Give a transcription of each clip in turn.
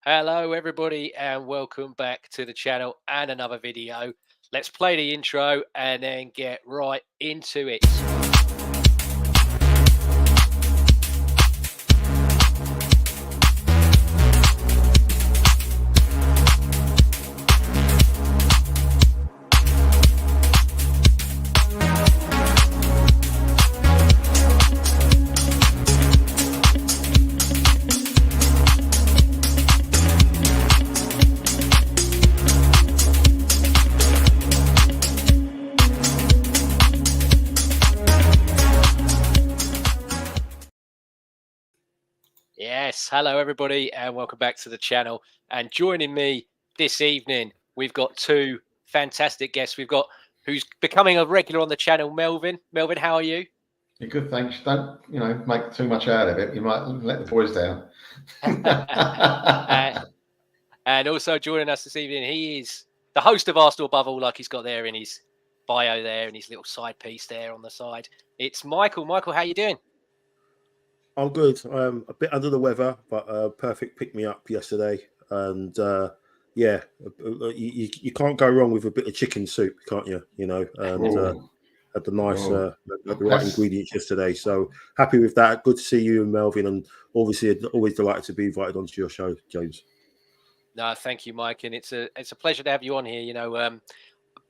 Hello, everybody, and welcome back to the channel and another video. Let's play the intro and then get right into it. Yes, hello everybody and welcome back to the channel. And joining me this evening, we've got two fantastic guests. We've got who's becoming a regular on the channel, Melvyn. Melvyn, how are you? You're good, thanks. Don't, make too much out of it. You might let the boys down. And also joining us this evening, he is the host of Arsenal Above All, like he's got there in his bio there and his little side piece there on the side. It's Michael. Michael, how you doing? I'm good. I'm a bit under the weather, but perfect pick me up yesterday. And you can't go wrong with a bit of chicken soup, can't you? And had the nice, the right ingredients yesterday. So happy with that. Good to see you and Melvyn, and obviously always delighted to be invited onto your show, James. No, thank you, Mike, and it's a pleasure to have you on here.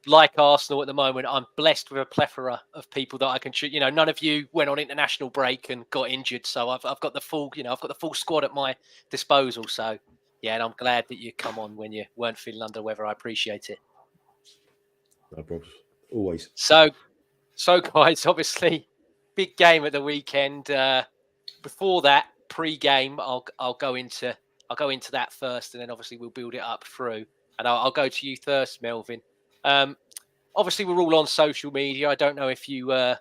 Like Arsenal at the moment, I'm blessed with a plethora of people that I can choose. None of you went on international break and got injured, so I've got the full, I've got the full squad at my disposal. So yeah, and I'm glad that you come on when you weren't feeling under weather. I appreciate it. No problems, always. So guys, obviously, big game at the weekend. Before that, pre-game, I'll go into that first, and then obviously we'll build it up through. And I'll go to you first, Melvyn. Obviously, we're all on social media. I don't know if you, I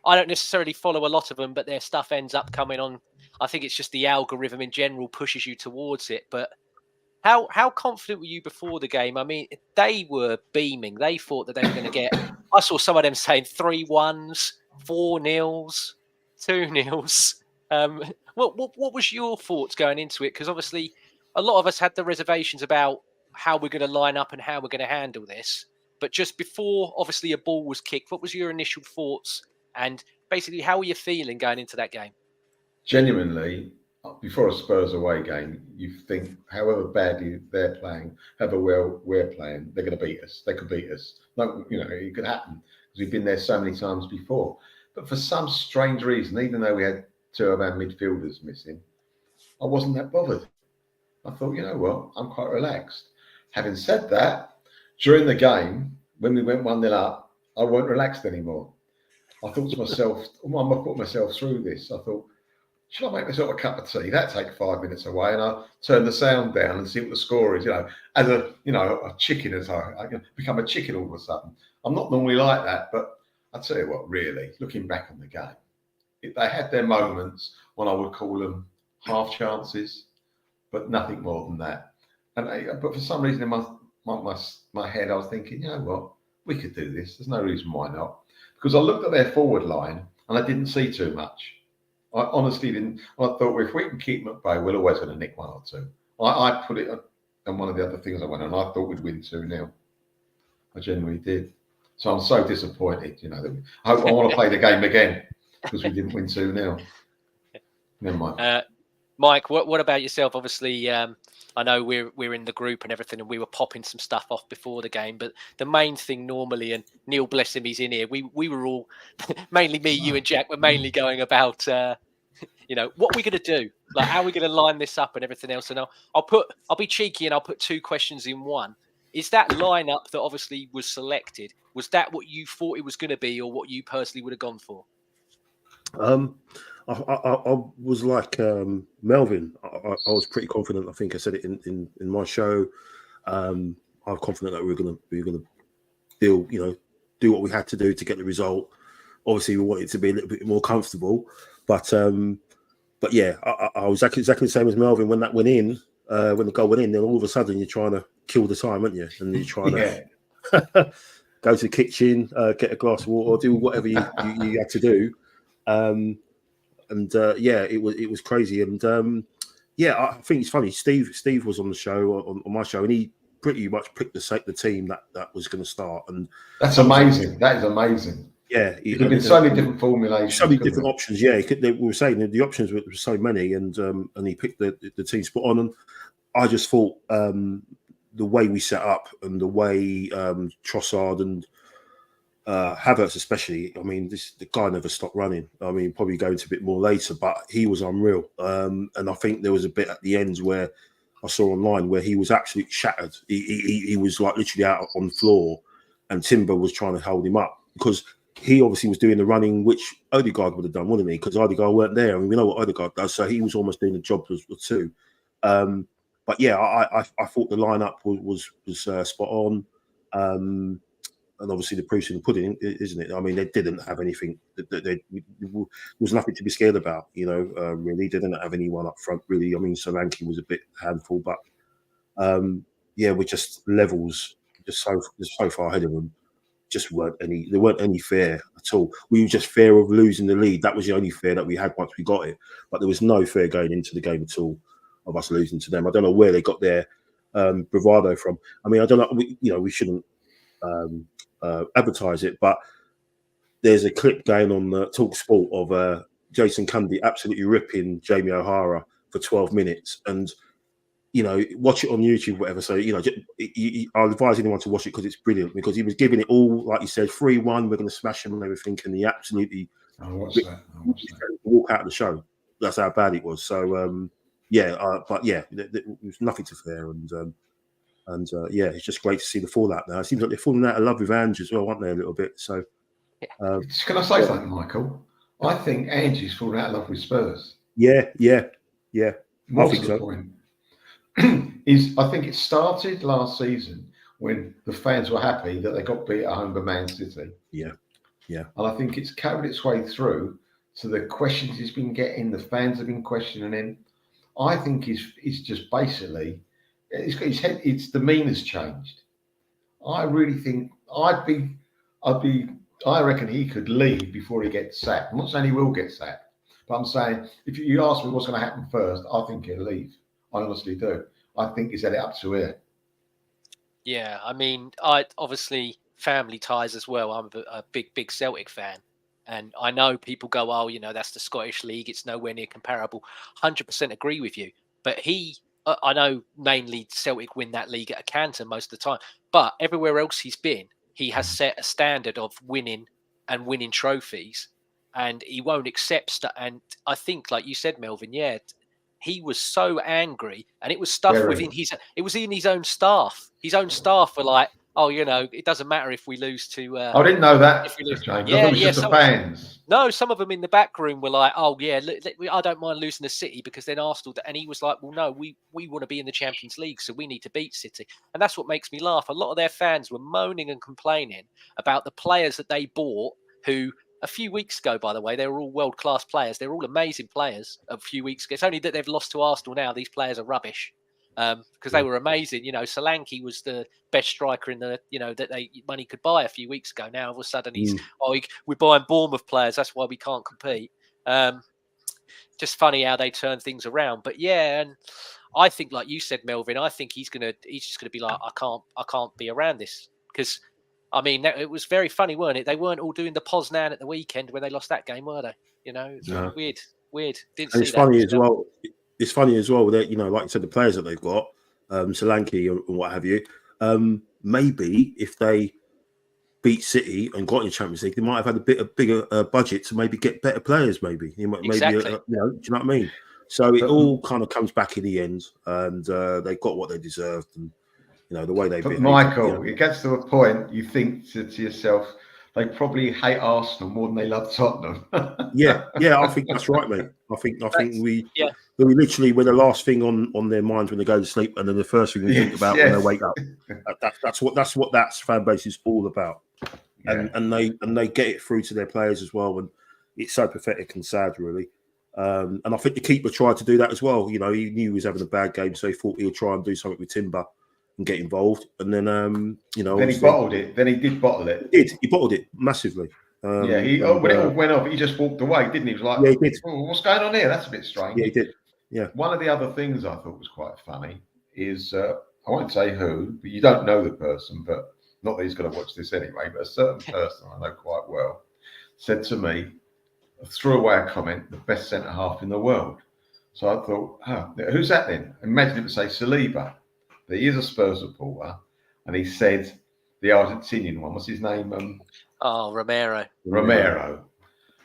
don't necessarily follow a lot of them, but their stuff ends up coming on. I think it's just the algorithm in general pushes you towards it. But how confident were you before the game? I mean, they were beaming. They thought that they were going to get. I saw some of them saying 3-1s, 4-0s, 2-0s. What was your thoughts going into it? Because obviously, a lot of us had the reservations about how we're going to line up and how we're going to handle this. But just before, obviously, a ball was kicked, what was your initial thoughts? And basically, how were you feeling going into that game? Genuinely, before a Spurs away game, you think however badly they're playing, however well we're playing, they're going to beat us. They could beat us. No, it could happen because we've been there so many times before. But for some strange reason, even though we had two of our midfielders missing, I wasn't that bothered. I thought, you know what, I'm quite relaxed. Having said that, during the game, when we went 1-0 up, I weren't relaxed anymore. I thought to myself, I put myself through this. I thought, should I make myself a cup of tea? That'd take 5 minutes away, and I turn the sound down and see what the score is. As a chicken, as I become a chicken all of a sudden. I'm not normally like that, but I tell you what, really, looking back on the game, they had their moments when I would call them half chances, but nothing more than that. But for some reason in my head, I was thinking, you know what, we could do this. There's no reason why not. Because I looked at their forward line and I didn't see too much. I honestly didn't. I thought, well, if we can keep them at bay, we're always going to nick 1 or 2. I put it on one of the other things I went on. I thought we'd win 2-0. I genuinely did. So I'm so disappointed. I want to play the game again because we didn't win 2-0. Never mind. Mike, what about yourself? Obviously, I know we're in the group and everything, and we were popping some stuff off before the game. But the main thing normally, and Neil, bless him, he's in here. We were all, mainly me, you, and Jack, were mainly going about, what are we going to do? Like, how are we going to line this up and everything else? And I'll be cheeky and I'll put 2 questions in one. Is that lineup that obviously was selected? Was that what you thought it was going to be, or what you personally would have gone for? I was like Melvyn. I was pretty confident. I think I said it in my show. I'm confident that we were gonna do what we had to do to get the result. Obviously, we wanted to be a little bit more comfortable, but yeah, I was exactly the same as Melvyn when that went in. When the goal went in, then all of a sudden you're trying to kill the time, aren't you? And you're trying to go to the kitchen, get a glass of water, or do whatever you had to do. It was crazy, and yeah, I think it's funny. Steve was on the show on my show, and he pretty much picked the team that was going to start, and that's amazing. That is amazing. Yeah, there have been so many different formulations, so many different options. Yeah, we were saying that the options were so many, and he picked the team spot on. And I just thought the way we set up and the way Trossard and Havertz especially, I mean, the guy never stopped running. I mean, probably go into a bit more later, but he was unreal. And I think there was a bit at the end where I saw online where he was absolutely shattered. He was like literally out on the floor, and Timber was trying to hold him up because he obviously was doing the running, which Odegaard would have done, wouldn't he? Because Odegaard weren't there, and we know what Odegaard does, so he was almost doing the job too. But yeah, I thought the lineup was spot on. And obviously the proof's in the pudding, isn't it? I mean, they didn't have anything. There was nothing to be scared about, you know. Really, they didn't have anyone up front. Really, I mean, Solanke was a bit handful, but yeah, we're just levels, just so far ahead of them. Just weren't any. There weren't any fear at all. We were just fear of losing the lead. That was the only fear that we had once we got it. But there was no fear going into the game at all of us losing to them. I don't know where they got their bravado from. I mean, I don't know. We shouldn't advertise it, but there's a clip going on Talk Sport of Jason Cundy absolutely ripping Jamie O'Hara for 12 minutes, and watch it on YouTube, whatever. So I'll advise anyone to watch it because it's brilliant. Because he was giving it all, like you said, 3-1. We're going to smash him and everything, and he absolutely walk out of the show. That's how bad it was. So but yeah, there was nothing to fear, and yeah, it's just great to see the fallout now. It seems like they're falling out of love with Ange as well, aren't they, a little bit? So, can I say something, Michael? I think Ange's fallen out of love with Spurs. Yeah. More to the point is, I think it started last season when the fans were happy that they got beat at home by Man City. Yeah. And I think it's carried its way through to the questions he's been getting. The fans have been questioning him. I think he's just basically, it's got his head. Its demeanor's changed. I really think I reckon he could leave before he gets sacked. I'm not saying he will get sacked, but I'm saying if you ask me what's going to happen first, I think he'll leave. I honestly do. I think he's had it up to here. Yeah, I mean, I obviously family ties as well. I'm a big Celtic fan, and I know people go, "Oh, that's the Scottish League. It's nowhere near comparable." 100% agree with you. But I know mainly Celtic win that league at a canter most of the time, but everywhere else he's been, he has set a standard of winning trophies, and he won't accept that. And I think, like you said, Melvyn, yeah, he was so angry, and it was stuff within it was in his own staff. His own staff were like, "Oh, it doesn't matter if we lose to." I didn't know that. If we lose, the fans. No, some of them in the back room were like, "Oh yeah, I don't mind losing to City because then Arsenal." And he was like, "Well, no, we want to be in the Champions League, so we need to beat City." And that's what makes me laugh. A lot of their fans were moaning and complaining about the players that they bought, who a few weeks ago, by the way, they were all world-class players. They were all amazing players a few weeks ago. It's only that they've lost to Arsenal now. These players are rubbish because they were amazing. Solanke was the best striker in the, that money could buy a few weeks ago. Now, all of a sudden, we're buying Bournemouth players. That's why we can't compete. Just funny how they turn things around. But yeah, and I think, like you said, Melvyn, I think he's just gonna be like, I can't be around this because. I mean, it was very funny, weren't it? They weren't all doing the Poznan at the weekend when they lost that game, were they? It's weird. Didn't see it's funny as well. It's funny as well that like you said, the players that they've got, Solanke and what have you. Maybe if they beat City and got in the Champions League, they might have had a bigger budget to maybe get better players. Maybe exactly. Do you know what I mean? So it all kind of comes back in the end, and they got what they deserved. And the way they. But Michael, it gets to a point you think to yourself, they probably hate Arsenal more than they love Tottenham. yeah, I think that's right, mate. I think we literally were the last thing on their minds when they go to sleep, and then the first thing we think about when they wake up. That's what that fan base is all about, and they get it through to their players as well, and it's so pathetic and sad, really. And I think the keeper tried to do that as well. He knew he was having a bad game, so he thought he would try and do something with Timber and get involved, and then then he bottled it. Then he did bottle it. He bottled it massively. When it all went off, he just walked away, didn't he? He was like, "Yeah, he did. Oh, what's going on here? That's a bit strange." Yeah, he did. Yeah. One of the other things I thought was quite funny is I won't say who, but you don't know the person, but not that he's going to watch this anyway. But a certain person I know quite well said to me, threw away a comment, the best centre half in the world. So I thought, who's that then? Imagine it would say Saliba. But he is a Spurs supporter, and he said the Argentinian one. What's his name? Romero. Romero.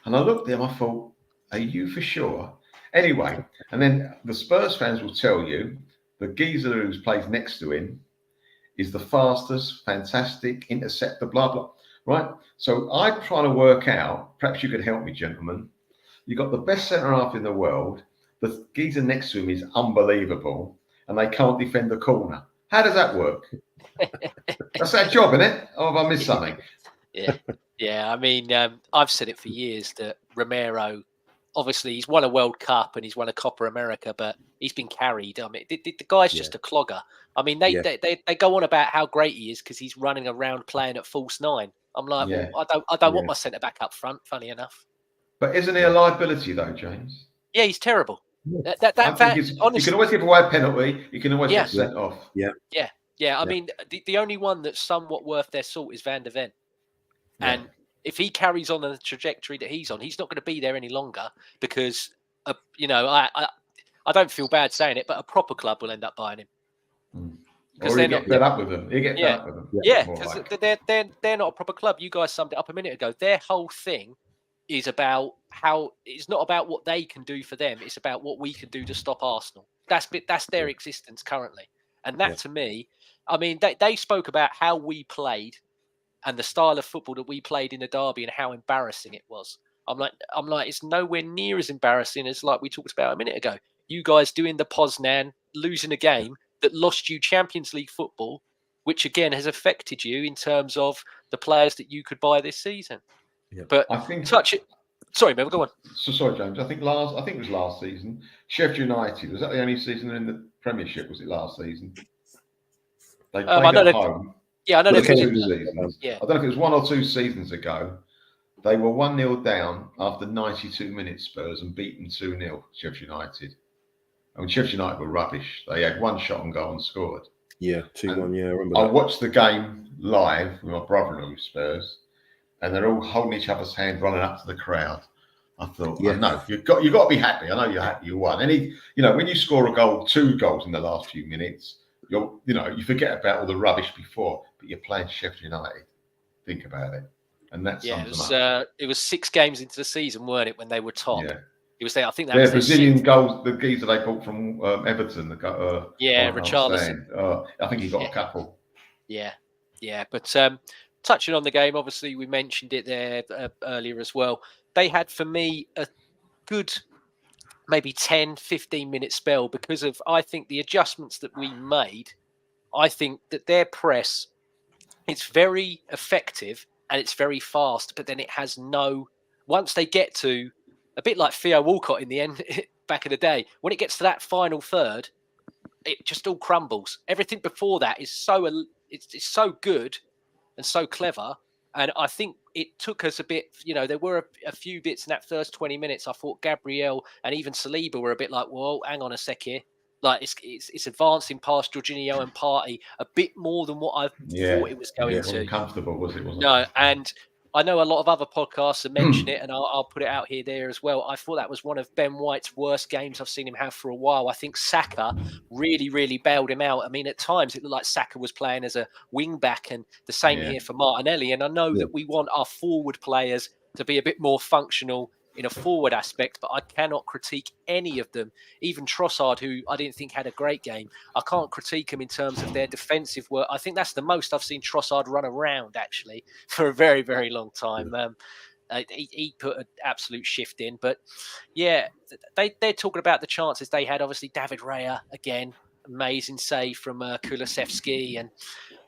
And I looked at him, I thought, are you for sure? Anyway, and then the Spurs fans will tell you the geezer who plays next to him is the fastest, fantastic interceptor, blah, blah. Right? So I'm trying to work out, perhaps you could help me, gentlemen. You've got the best centre half in the world. The geezer next to him is unbelievable, and they can't defend the corner. How does that work? That's their job, isn't it? Or have I missed something? Yeah. I mean, I've said it for years that Romero, obviously, he's won a World Cup and he's won a Copa America, but he's been carried. I mean, the guy's just a clogger. I mean, they go on about how great he is because he's running around playing at false nine. I'm like, well, I don't want my centre back up front. Funny enough. But isn't he a liability though, James? Yeah, he's terrible. Honestly, you can always give away a penalty. You can always get sent off. Yeah. I mean, the only one that's somewhat worth their salt is Van der Ven. And if he carries on the trajectory that he's on, he's not going to be there any longer because, I don't feel bad saying it, but a proper club will end up buying him. Or you get fed up with them. You get fed up with them. Yeah, because they're not a proper club. You guys summed it up a minute ago. Their whole thing is about how it's not about what they can do for them. It's about what we can do to stop Arsenal. That's their existence currently. And that to me, I mean, they spoke about how we played and the style of football that we played in the derby and how embarrassing it was. I'm like, it's nowhere near as embarrassing as like we talked about a minute ago. You guys doing the Poznan, losing a game that lost you Champions League football, which again has affected you in terms of the players that you could buy this season. Yeah. But I think Sorry, Melvyn, go on. So sorry, James. I think it was last season. Sheffield United, was that the only season in the Premiership? Was it last season? They played at home. Yeah, I know. 2 seasons. Yeah. I don't know if it was 1 or 2 seasons ago. They were 1-0 down after 92 minutes, Spurs, and beaten 2-0, Sheffield United. I mean, Sheffield United were rubbish. They had one shot on goal and scored. Yeah, 2-1, I remember I watched the game live with my brother-in-law, Spurs, and they're all holding each other's hand, running up to the crowd. I thought, no, you've got to be happy. I know you're happy you won. When you score a goal, 2 goals in the last few minutes, you forget about all the rubbish before, but you're playing Sheffield United. Think about it. And that's it was 6 games into the season, weren't it, when they were top? Yeah. It was there. I think that was Brazilian goals. The geezer they bought from Everton. Richarlison. I think he got a couple. Yeah. But touching on the game, obviously we mentioned it there earlier as well. They had, for me, a good maybe 10, 15-minute spell because of, I think, the adjustments that we made. I think that their press, it's very effective and it's very fast, but then it has once they get to, a bit like Theo Walcott in the end, back in the day, when it gets to that final third, it just all crumbles. Everything before that is it's so good and so clever. And I think it took us a bit, there were a few bits in that first 20 minutes. I thought Gabriel and even Saliba were a bit like, whoa, hang on a sec here. Like it's advancing past Jorginho and Partey a bit more than what I thought it was going to. Uncomfortable, was it? No, and I know a lot of other podcasts have mentioned it, and I'll put it out there as well. I thought that was one of Ben White's worst games I've seen him have for a while. I think Saka really, really bailed him out. I mean, at times it looked like Saka was playing as a wing back, and the same here for Martinelli. And I know that we want our forward players to be a bit more functional in a forward aspect, but I cannot critique any of them. Even Trossard, who I didn't think had a great game, I can't critique him in terms of their defensive work. I think that's the most I've seen Trossard run around, actually, for a very, very long time. He put an absolute shift in. But, yeah, they're talking about the chances they had. Obviously, David Raya, again, amazing save from Kulusevski, and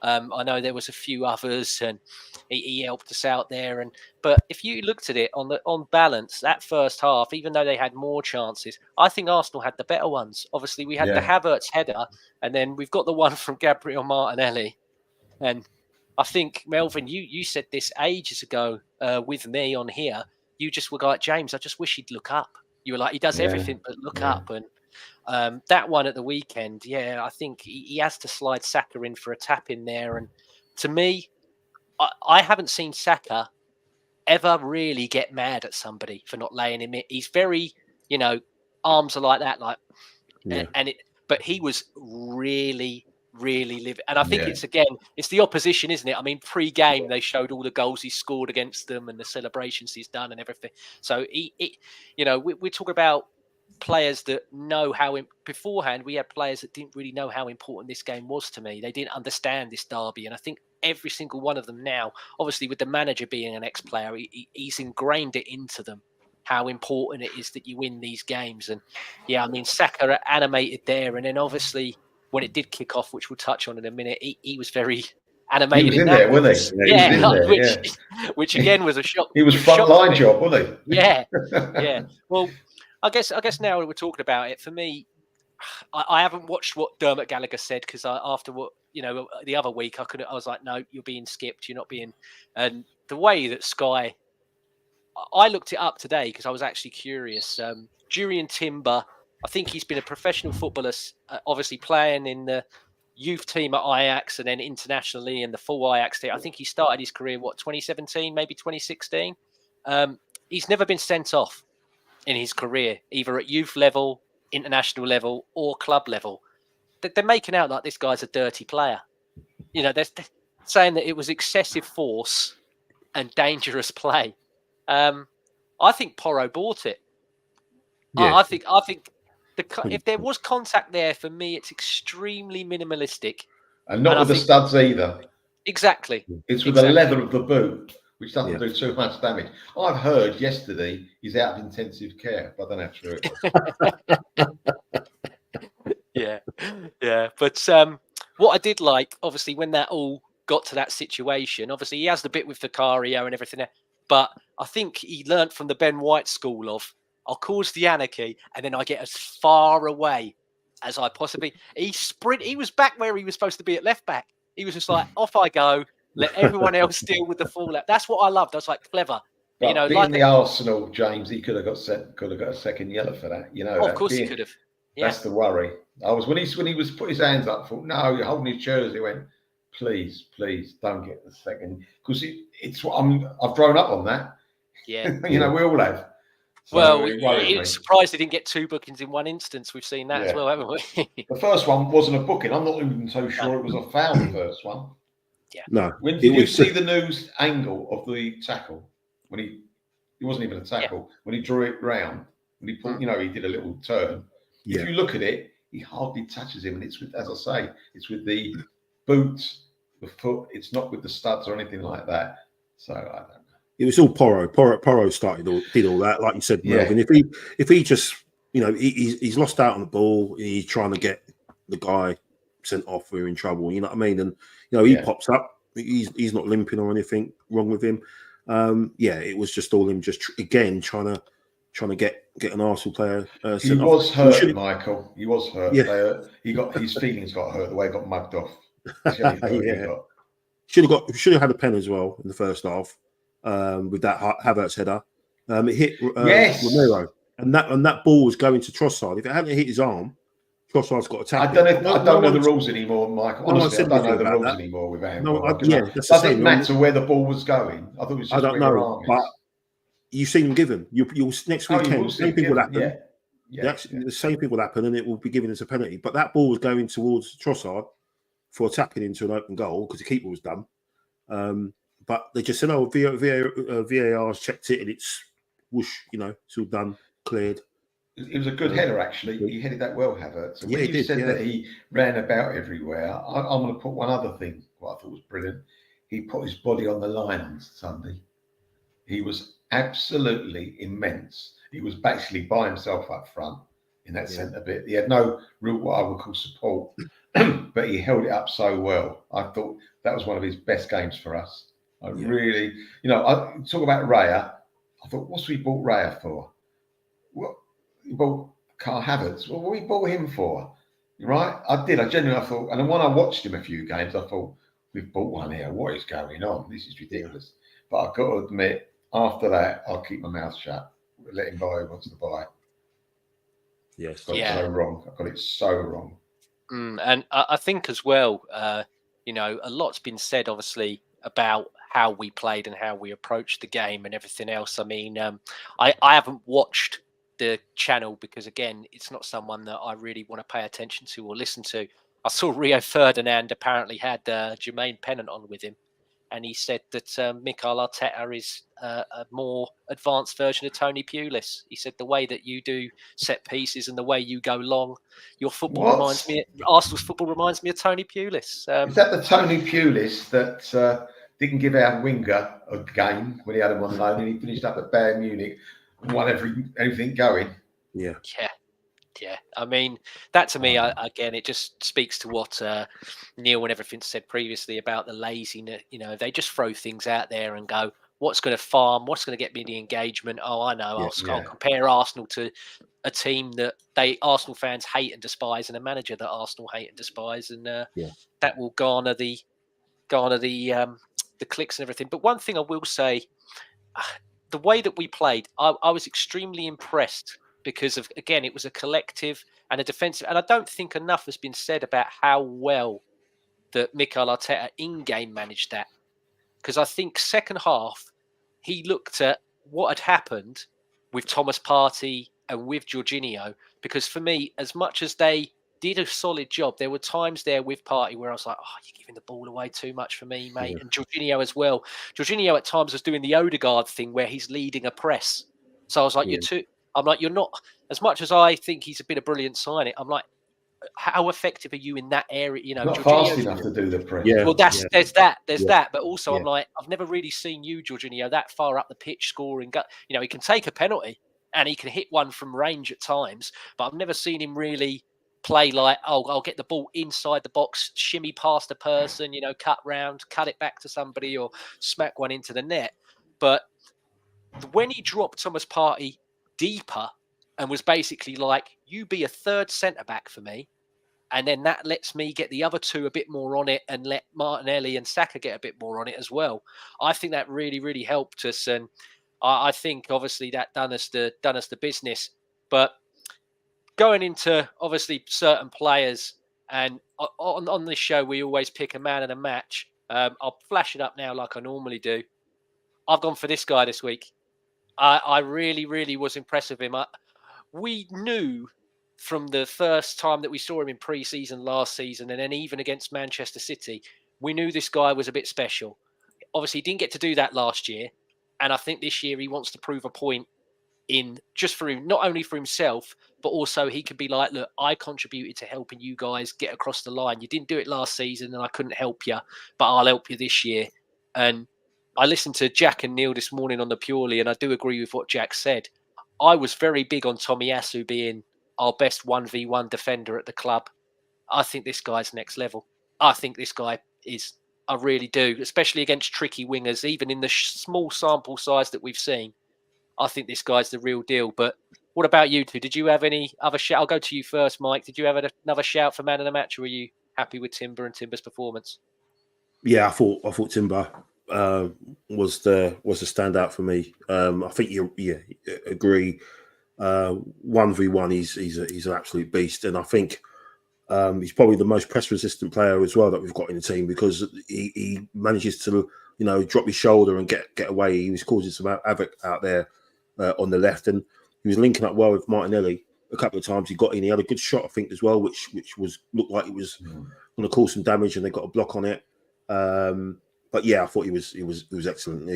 I know there was a few others, and he helped us out there. But if you looked at it on balance, that first half, even though they had more chances, I think Arsenal had the better ones. Obviously, we had the Havertz header, and then we've got the one from Gabriel Martinelli. And I think, Melvyn, you said this ages ago with me on here. You just were like, James, I just wish he'd look up. You were like, he does everything but look up. And That one at the weekend, yeah, I think he has to slide Saka in for a tap in there. And to me, I haven't seen Saka ever really get mad at somebody for not laying him in. He's very, arms are like that, like, but he was really, really living. And I think it's the opposition, isn't it? I mean, pre-game they showed all the goals he scored against them and the celebrations he's done and everything. So we're talking about players that know beforehand we had players that didn't really know how important this game was to me. They didn't understand this derby, and I think every single one of them now, obviously with the manager being an ex-player, he's ingrained it into them how important it is that you win these games. And yeah, I mean, Saka animated there, and then obviously when it did kick off, which we'll touch on in a minute, he was very animated. He was in there, wasn't he? Yeah, which again was a shock. He was front line job, wasn't he? Yeah. Well, I guess now that we're talking about it, for me, I haven't watched what Dermot Gallagher said because after what the other week, I was like, no, you're being skipped. You're not being. And the way that Sky, I looked it up today because I was actually curious. Jurriën Timber, I think he's been a professional footballer, obviously playing in the youth team at Ajax and then internationally in the full Ajax team. I think he started his career, 2017, maybe 2016. He's never been sent off in his career, either at youth level, international level, or club level. They're making out like this guy's a dirty player. They're saying that it was excessive force and dangerous play. I think Porro bought it. Yeah. I think if there was contact there, for me, it's extremely minimalistic. And not with the studs either. Exactly. It's with the leather of the boot, which doesn't do too much damage. I've heard yesterday he's out of intensive care, but I don't know how true it was. Yeah. But what I did like, obviously, when that all got to that situation, obviously he has the bit with Vicario and everything there, but I think he learnt from the Ben White school of, I'll cause the anarchy and then I get as far away as I possibly. He was back where he was supposed to be at left back. He was just like, off I go. Let everyone else deal with the fallout. That's what I loved. I was like, clever. But being the Arsenal, James, he could have got a second yellow for that. Of course he could have. Yeah. That's the worry. I was when he was put his hands up. I thought, no, you're holding his jersey. He went, please, don't get the second, because it's what I've grown up on that. Yeah, we all have. So well, it's surprised they didn't get 2 bookings in one instance. We've seen that as well, haven't we? The first one wasn't a booking. I'm not even so sure it was a foul. The first one. Yeah. No. When did you see the news angle of the tackle? When it wasn't even a tackle. When he drew it round, when he pulled, he did a little turn. Yeah. If you look at it, he hardly touches him, and it's with, as I say, it's with the boots, the foot. It's not with the studs or anything like that. So I don't know. It was all Porro. Porro did all that, like you said, Melvyn. If he just, he's lost out on the ball, he's trying to get the guy sent off, we're in trouble. You know what I mean? And he pops up. He's not limping or anything wrong with him. It was just all him, just again trying to get an Arsenal player. He was hurt, Michael. He was hurt. Yeah. He got his feelings got hurt the way he got mugged off. Should have had a pen as well in the first half. With that Havertz header, it hit Romero, and that ball was going to Trossard. If it hadn't hit his arm, Trossard's got a tackle. I don't know the rules anymore, Michael. Honestly, I don't know the rules anymore with handball. Doesn't matter where the ball was going. I thought it was just I don't know, but you've seen him given. You'll next weekend. Same thing will happen. The same thing will happen, and it will be given as a penalty. But that ball was going towards Trossard for tapping into an open goal because the keeper was done. But they just said, "Oh, VAR's checked it and it's whoosh, it's all done, cleared." It was a good header, actually. He headed that well, Havertz. So when you said that he ran about everywhere, I'm going to put one other thing. What I thought was brilliant. He put his body on the line on Sunday. He was absolutely immense. He was basically by himself up front in that centre bit. He had no real what I would call support, but he held it up so well. I thought that was one of his best games for us. I really, I talk about Raya. I thought, what's we bought Raya for? What we bought Carl Havertz? What we bought him for? Right? I did. I genuinely thought, and then when I watched him a few games, I thought, we've bought one here. What is going on? This is ridiculous. But I've got to admit, after that, I'll keep my mouth shut. Let him buy who wants to buy. Yes. Got it Yeah. so wrong. I got it so wrong. And I think as well, you know, a lot's been said, obviously, about how we played and how we approached the game and everything else. I mean, I haven't watched the channel because, again, it's not someone that I really want to pay attention to or listen to. I saw Rio Ferdinand apparently had Jermaine Pennant on with him, and he said that Mikel Arteta is a more advanced version of Tony Pulis. He said the way that you do set pieces and the way you go long, your football What? Arsenal's football reminds me of Tony Pulis. Is that the Tony Pulis that didn't give out Winger a game when he had him on loan and he finished up at Bayern Munich and won everything going? Yeah. Yeah. I mean, that to me, again, it just speaks to what Neil and everything said previously about the laziness. You know, they just throw things out there and go, what's going to farm? What's going to get me the engagement? Oh, I know. I'll compare Arsenal to a team that Arsenal fans hate and despise, and a manager that Arsenal hate and despise, and that will garner the clicks and everything. But one thing I will say, the way that we played, I was extremely impressed because of, again, it was a collective and a defensive, and I don't think enough has been said about how well that Mikel Arteta in-game managed that. Because I think second half, he looked at what had happened with Thomas Partey and with Jorginho. Because for me, as much as they did a solid job, there were times there with Partey where I was like, oh, you're giving the ball away too much for me, mate. Yeah. And Jorginho as well. Jorginho at times was doing the Odegaard thing where he's leading a press. So I was like, you're not, as much as I think he's been a brilliant signing, I'm like, how effective are you in that area? You know, not fast enough to do the press. Yeah. Well, there's that, but also I'm like, I've never really seen you, Jorginho, that far up the pitch scoring. You know, he can take a penalty and he can hit one from range at times, but I've never seen him really play like, oh, I'll get the ball inside the box, shimmy past a person, you know, cut round, cut it back to somebody, or smack one into the net. But when he dropped Thomas Partey deeper and was basically like, you be a third centre-back for me, and then that lets me get the other two a bit more on it and let Martinelli and Saka get a bit more on it as well. I think that really, really helped us. And I think, obviously, that done us the business. But going into, obviously, certain players, and on this show, we always pick a man of the match. I'll flash it up now like I normally do. I've gone for this guy this week. I really, really was impressed with him. We knew from the first time that we saw him in pre-season last season, and then even against Manchester City, we knew this guy was a bit special. Obviously, he didn't get to do that last year, and I think this year he wants to prove a point in just for him, not only for himself, but also he could be like, look, I contributed to helping you guys get across the line. You didn't do it last season, and I couldn't help you, but I'll help you this year. And I listened to Jack and Neil this morning on the Purely, and I do agree with what Jack said. I was very big on Tomiyasu being our best 1v1 defender at the club. I think this guy's next level. I think this guy is, I really do, especially against tricky wingers, even in the small sample size that we've seen. I think this guy's the real deal. But what about you two? Did you have any other shout? I'll go to you first, Mike. Did you have another shout for man of the match, or were you happy with Timber and Timber's performance? Yeah, I thought Timber was the standout for me. I think you agree. 1v1, he's an absolute beast, and I think he's probably the most press resistant player as well that we've got in the team, because he manages to drop his shoulder and get away. He was causing some havoc out there on the left, and he was linking up well with Martinelli a couple of times. He got in. He had a good shot, I think, as well, which looked like it was going to cause some damage, and they got a block on it. But yeah, I thought he was excellent.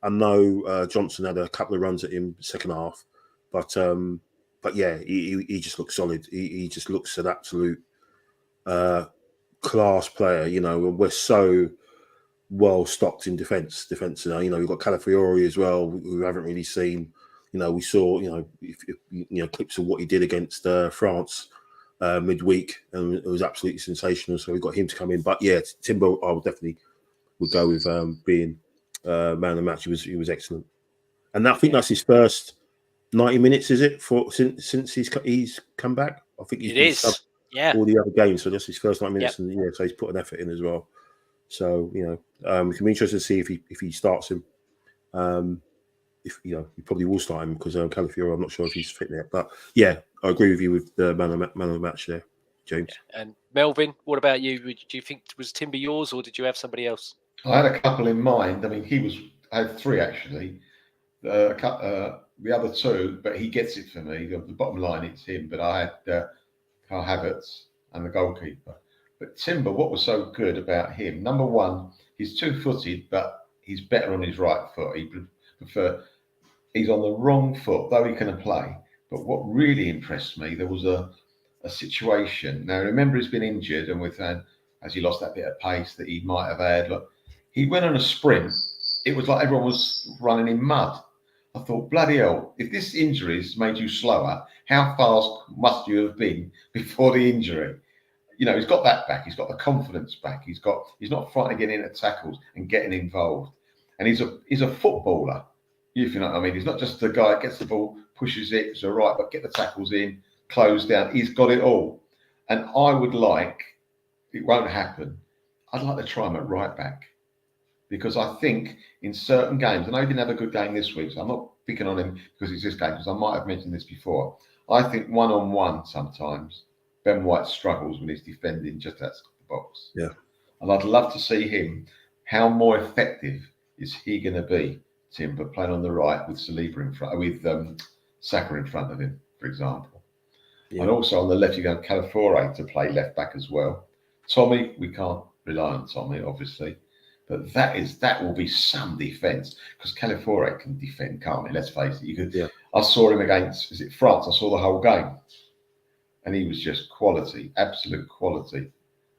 I know Johnson had a couple of runs at him second half, but yeah, he just looks solid. He just looks an absolute class player. We're so well stocked in defence. We've got Calafiori as well, who we haven't really seen. We saw clips of what he did against France midweek, and it was absolutely sensational. So we got him to come in. But yeah, Timber, I would definitely go with being man of the match. He was excellent, and I think that's his first 90 minutes. Is it since he's come back? I think it is. All the other games, so that's his first 90 minutes, and yeah, so he's put an effort in as well. So it can be interesting to see if he starts him. if you probably will start him because Calafiori, I'm not sure if he's fit yet. But yeah, I agree with you with the man of the match there, James. And Melvyn, what about you? Do you think was Timber yours, or did you have somebody else? I had a couple in mind. I mean, I had three actually. The other two, but he gets it for me. The bottom line, it's him. But I had Carl Havertz and the goalkeeper. But Timber, what was so good about him? Number one, he's two-footed, but he's better on his right foot. He's on the wrong foot, though he can play. But what really impressed me, there was a situation. Now, remember, he's been injured, and as he lost that bit of pace that he might have had. Look, he went on a sprint. It was like everyone was running in mud. I thought, bloody hell, if this injury's made you slower, how fast must you have been before the injury? He's got that back. He's got the confidence back. He's not frightened of getting into tackles and getting involved. And he's a footballer, if you know what I mean. He's not just the guy that gets the ball, pushes it, it's all right, but get the tackles in, close down. He's got it all. And I would like, it won't happen, I'd like to try him at right back. Because I think in certain games, and I didn't have a good game this week, so I'm not picking on him because it's this game, because I might have mentioned this before. I think one-on-one sometimes, Ben White struggles when he's defending just outside the box. Yeah. And I'd love to see him. How more effective is he going to be, Timber, playing on the right with Saliba in front, with Saka in front of him, for example. Yeah. And also on the left, you're going Calafiori to play left back as well. Tommy, we can't rely on Tommy, obviously. But that will be some defence, because Calafiori can defend, can't he? Let's face it. Yeah. I saw him against, is it France? I saw the whole game. And he was just quality, absolute quality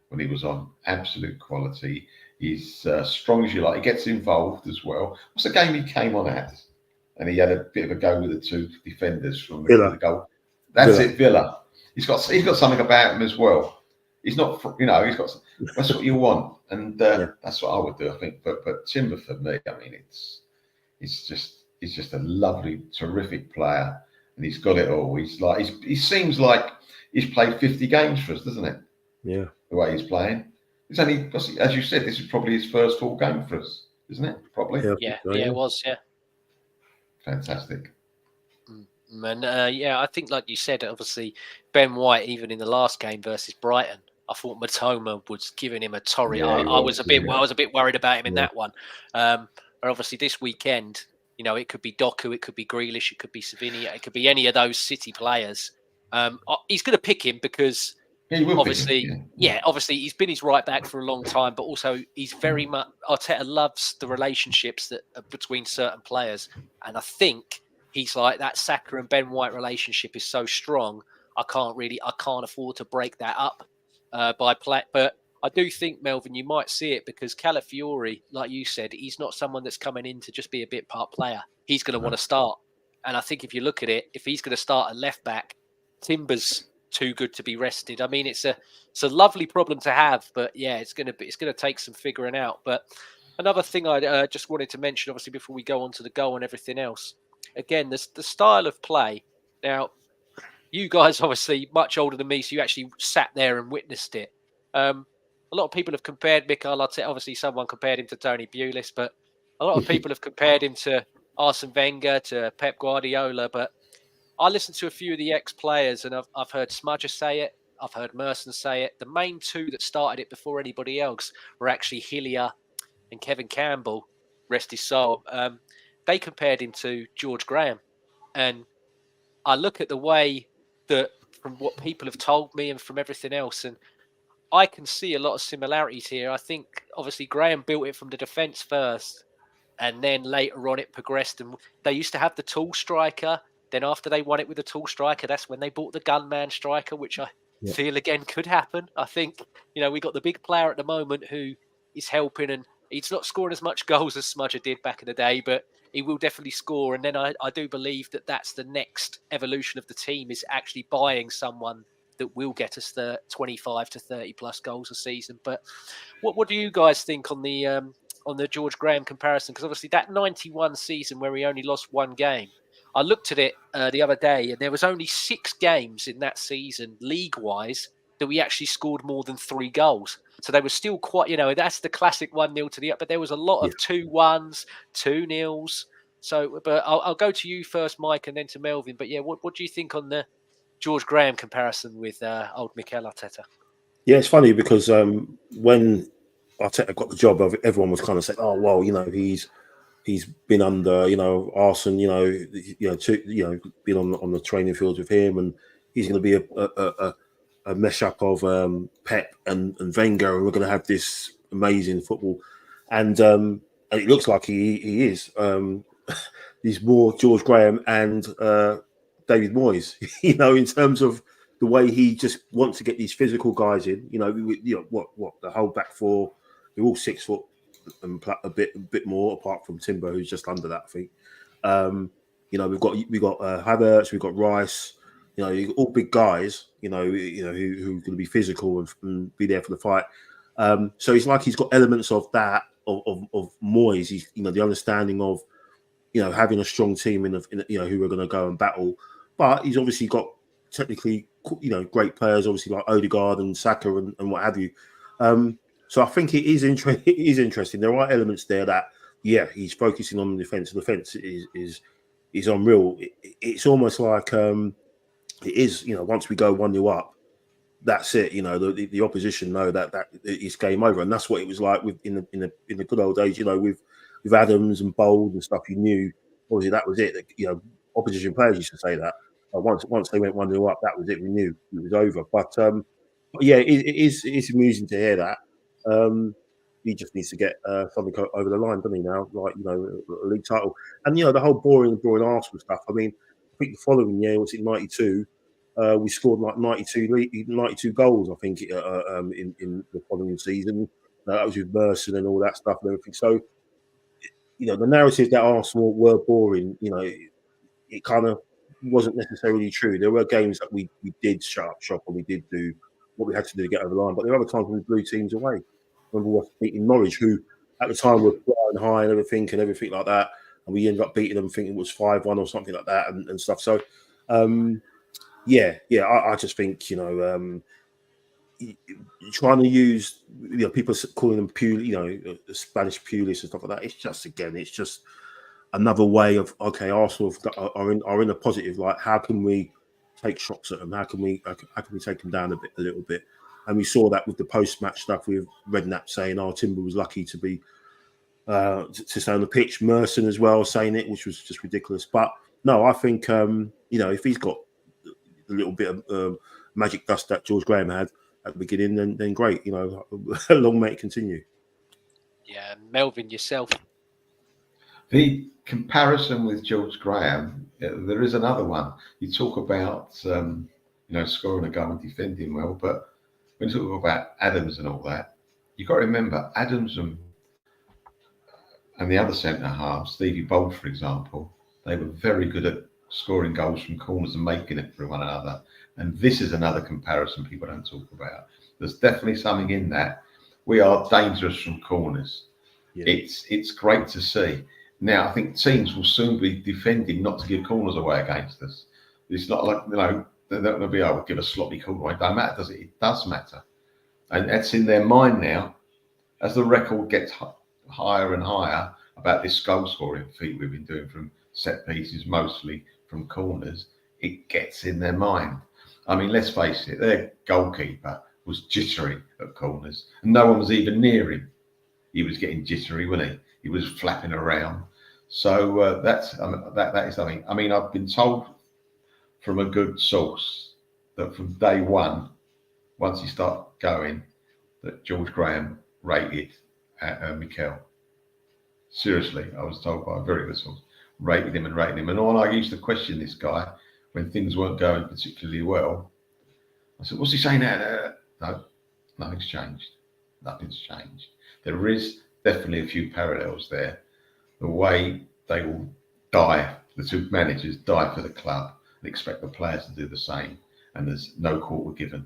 when he was on. Absolute quality. He's strong as you like. He gets involved as well. What's the game he came on at? And he had a bit of a go with the two defenders from the goal. That's Villa. It, Villa. He's got something about him as well. He's not, that's what you want. And that's what I would do, I think. But Timber, for me, I mean, he's just a lovely, terrific player. And he's got it all. He seems like he's played 50 games for us, doesn't it? Yeah. The way he's playing. It's only, as you said, this is probably his first full game for us, isn't it? Probably. Yeah, it was, yeah. Fantastic. And I think, like you said, obviously, Ben White, even in the last game versus Brighton, I thought Matoma was giving him a torrid. Yeah, I was a bit worried about him in that one. And obviously, this weekend, it could be Doku, it could be Grealish, it could be Savinia, it could be any of those City players. He's going to pick him because obviously he's been his right back for a long time, but also he's very much, Arteta loves the relationships that are between certain players. And I think he's like, that Saka and Ben White relationship is so strong, I can't afford to break that up by play. But I do think, Melvyn, you might see it because Calafiori, like you said, he's not someone that's coming in to just be a bit part player. He's going to want to start. And I think if you look at it, if he's going to start at left back, Timber's too good to be rested. I mean, it's a lovely problem to have, but yeah, it's going to take some figuring out. But another thing I just wanted to mention, obviously, before we go on to the goal and everything else, again, the style of play. Now, you guys obviously much older than me, so you actually sat there and witnessed it. A lot of people have compared Mikel Arteta. Obviously, someone compared him to Tony Pulis, but a lot of people have compared him to Arsene Wenger, to Pep Guardiola. But I listened to a few of the ex-players, and I've heard Smudger say it. I've heard Merson say it. The main two that started it before anybody else were actually Hillier and Kevin Campbell, rest his soul. They compared him to George Graham. And I look at the way that, from what people have told me and from everything else, and I can see a lot of similarities here. I think, obviously, Graham built it from the defence first, and then later on it progressed. And they used to have the tall striker. Then after they won it with the tall striker, that's when they bought the gunman striker, which I feel, again, could happen. I think, we got the big player at the moment who is helping, and he's not scoring as much goals as Smudger did back in the day, but he will definitely score. And then I do believe that that's the next evolution of the team, is actually buying someone that will get us the 25 to 30 plus goals a season. But what do you guys think on the George Graham comparison? Because obviously that 91 season where he only lost one game, I looked at it the other day, and there was only 6 games in that season, league-wise, that we actually scored more than 3 goals. So they were still quite, that's the classic 1-0 to the up, but there was a lot of 2-1s, 2-0s. So, but I'll go to you first, Mike, and then to Melvyn. But yeah, what do you think on the George Graham comparison with old Mikel Arteta? Yeah, it's funny because when Arteta got the job, everyone was kind of saying, "Oh, well, he's been under, Arsene, been on the training fields with him, and he's going to be a mesh up of Pep and Wenger, and we're going to have this amazing football." And it looks like he is. He's more George Graham and David Moyes, in terms of the way he just wants to get these physical guys in. What the whole back four, they're all 6 foot and a bit more, apart from Timber, who's just under that, I think. We've got Havertz, we've got Rice. All big guys. Who are going to be physical and be there for the fight. So it's like he's got elements of that of Moyes. He's the understanding of having a strong team in who are going to go and battle. But he's obviously got technically great players, obviously like Odegaard and Saka and what have you. So I think it is interesting. There are elements there that he's focusing on the defence. The defence is unreal. It's almost like it is. Once we go 1-0 up, that's it. The opposition know that it's game over, and that's what it was like with in the good old days. With Adams and Bold and stuff, you knew obviously that was it. Opposition players used to say that once they went 1-0 up, that was it. We knew it was over. But yeah, it's amusing to hear that. He just needs to get something over the line, doesn't he? Now, like a league title, and the whole boring Arsenal stuff. I mean, I think the following year, was it 92? We scored like 92 goals, I think, in the following season. That was with Merson and all that stuff and everything. So, the narrative that Arsenal were boring, it kind of wasn't necessarily true. There were games that we did shut up shop and we did do what we had to do to get over the line. But there were other times when we blew teams away. Remember us beating Norwich, who at the time were flying high and everything like that. And we ended up beating them, thinking it was 5-1 or something like that and stuff. So, I just think, trying to use, people calling them Spanish Pulis and stuff like that. It's just another way of, okay, Arsenal are in a positive light. How can we take shots at them? How can we take them down a little bit? And we saw that with the post-match stuff with Redknapp saying, Timber was lucky to be to stay on the pitch. Merson as well saying it, which was just ridiculous. But no, I think if he's got a little bit of magic dust that George Graham had at the beginning, then great. Long may it continue. Yeah, Melvyn, yourself. The comparison with George Graham, there is another one. You talk about scoring a goal and defending well, but when you talk about Adams and all that, you've got to remember Adams and the other centre halves, Stevie Bold, for example, they were very good at scoring goals from corners and making it for one another. And this is another comparison people don't talk about. There's definitely something in that. We are dangerous from corners. Yeah. It's great to see. Now, I think teams will soon be defending not to give corners away against us. It's not like, they're not going to be able to give a sloppy corner away. It don't matter, does it? It does matter. And that's in their mind now. As the record gets higher and higher about this goal scoring feat we've been doing from set pieces, mostly from corners, it gets in their mind. I mean, let's face it, their goalkeeper was jittery at corners, and no one was even near him. He was getting jittery, wasn't he? He was flapping around. So that is something. I mean, I've been told from a good source that from day one, once you start going, that George Graham rated Mikel. Seriously, I was told by a very good source, rated him. And all I used to question this guy when things weren't going particularly well. I said, what's he saying now? No, nothing's changed. Nothing's changed. There is definitely a few parallels there. The way they will die, the two managers die for the club and expect the players to do the same. And there's no quarter given.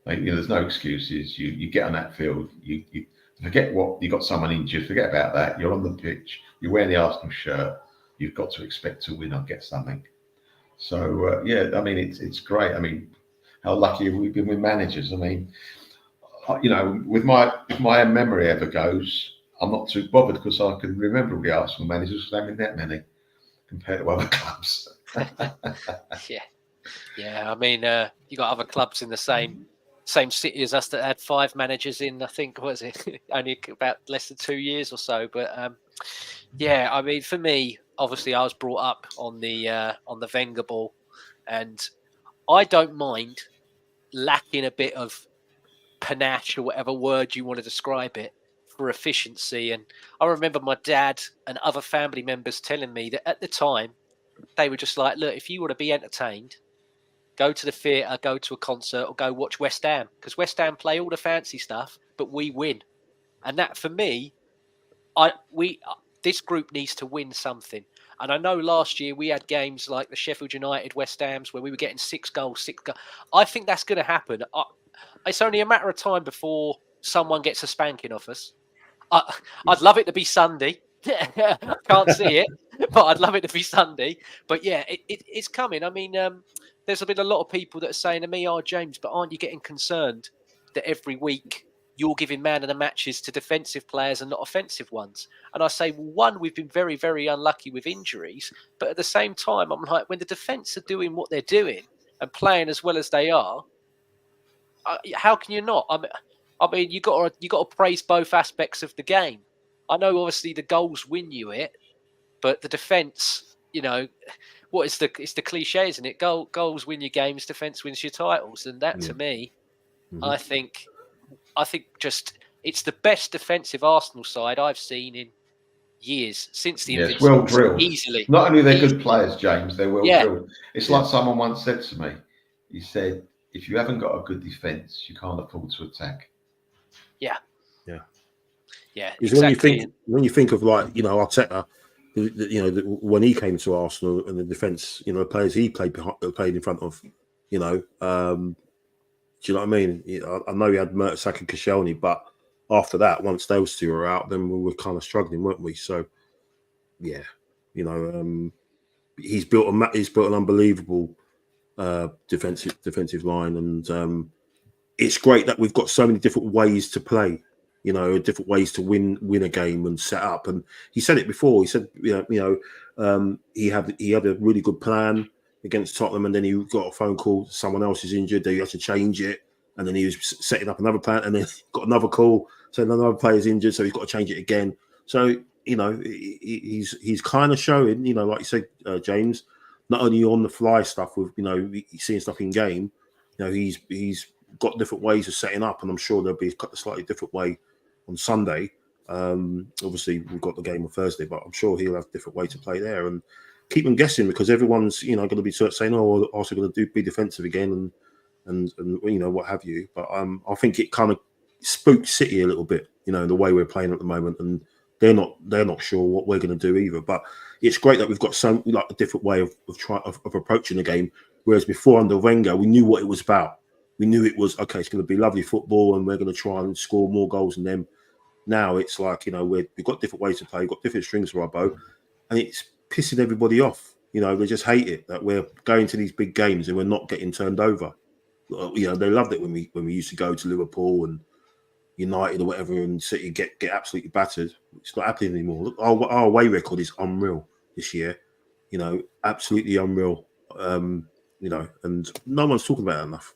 There's no excuses. You get on that field, you forget what you got someone injured, forget about that. You're on the pitch, you're wearing the Arsenal shirt, you've got to expect to win or get something. So I mean, it's great. I mean, how lucky have we been with managers? I mean, if my memory ever goes, I'm not too bothered because I can remember the Arsenal managers, because there haven't been that many. compared to other clubs. Yeah. I mean, you got other clubs in the same city as us that had 5 managers in. I think what was it only about less than 2 years or so. But yeah, I mean, for me, obviously, I was brought up on the Wenger ball, and I don't mind lacking a bit of panache or whatever word you want to describe it for efficiency. And I remember my dad and other family members telling me that at the time they were just like, look, if you want to be entertained, go to the theatre, go to a concert, or go watch West Ham, because West Ham play all the fancy stuff, but we win. And that, for me, this group needs to win something. And I know last year we had games like the Sheffield United, West Ham's, where we were getting 6 goals. I think that's going to happen. It's only a matter of time before someone gets a spanking off us. I'd love it to be Sunday. I can't see it, but I'd love it to be Sunday. But yeah, it's coming. I mean, there's been a lot of people that are saying to me, "Oh, James, but aren't you getting concerned that every week you're giving man of the matches to defensive players and not offensive ones?" And I say, well, one, we've been very, very unlucky with injuries, but at the same time, I'm like, when the defence are doing what they're doing and playing as well as they are, how can you not? I mean, you got to praise both aspects of the game. I know, obviously, the goals win you it, but the defence, it's the cliche, isn't it? Goals win your games, defence wins your titles, and that to me, I think just it's the best defensive Arsenal side I've seen in years since the It's well drilled. Easily. Not only they're good players, James, they're well drilled. It's like someone once said to me. He said, "If you haven't got a good defence, you can't afford to attack." Yeah. Because when you think of Arteta, when he came to Arsenal and the defence, the players he played in front of, do you know what I mean? I know he had Mertesacker, Koscielny, but after that, once those two were out, then we were kind of struggling, weren't we? So, yeah, he's built an unbelievable defensive line, and it's great that we've got so many different ways to play. Different ways to win a game and set up. And he said it before. He said, he had a really good plan against Tottenham, and then he got a phone call. Someone else is injured. They had to change it, and then he was setting up another plan, and then got another call saying another player's injured, so he's got to change it again. So he's kind of showing, like you said, James, not only on the fly stuff with seeing stuff in game. He's got different ways of setting up, and I'm sure there'll be a slightly different way on Sunday. Obviously, we've got the game on Thursday, but I'm sure he'll have a different way to play there and keep them guessing, because everyone's going to be saying, "Oh, also going to be defensive again," and what have you. But I think it kind of spooked City a little bit, the way we're playing at the moment, and they're not sure what we're going to do either. But it's great that we've got a different way of approaching the game. Whereas before under Wenger, we knew what it was about. We knew it was, okay, it's going to be lovely football and we're going to try and score more goals than them. Now it's like, we've got different ways to play, we've got different strings for our bow, and it's pissing everybody off. They just hate it that we're going to these big games and we're not getting turned over. They loved it when we used to go to Liverpool and United or whatever and City get absolutely battered. It's not happening anymore. Look, our away record is unreal this year. Absolutely unreal. And no one's talking about it enough.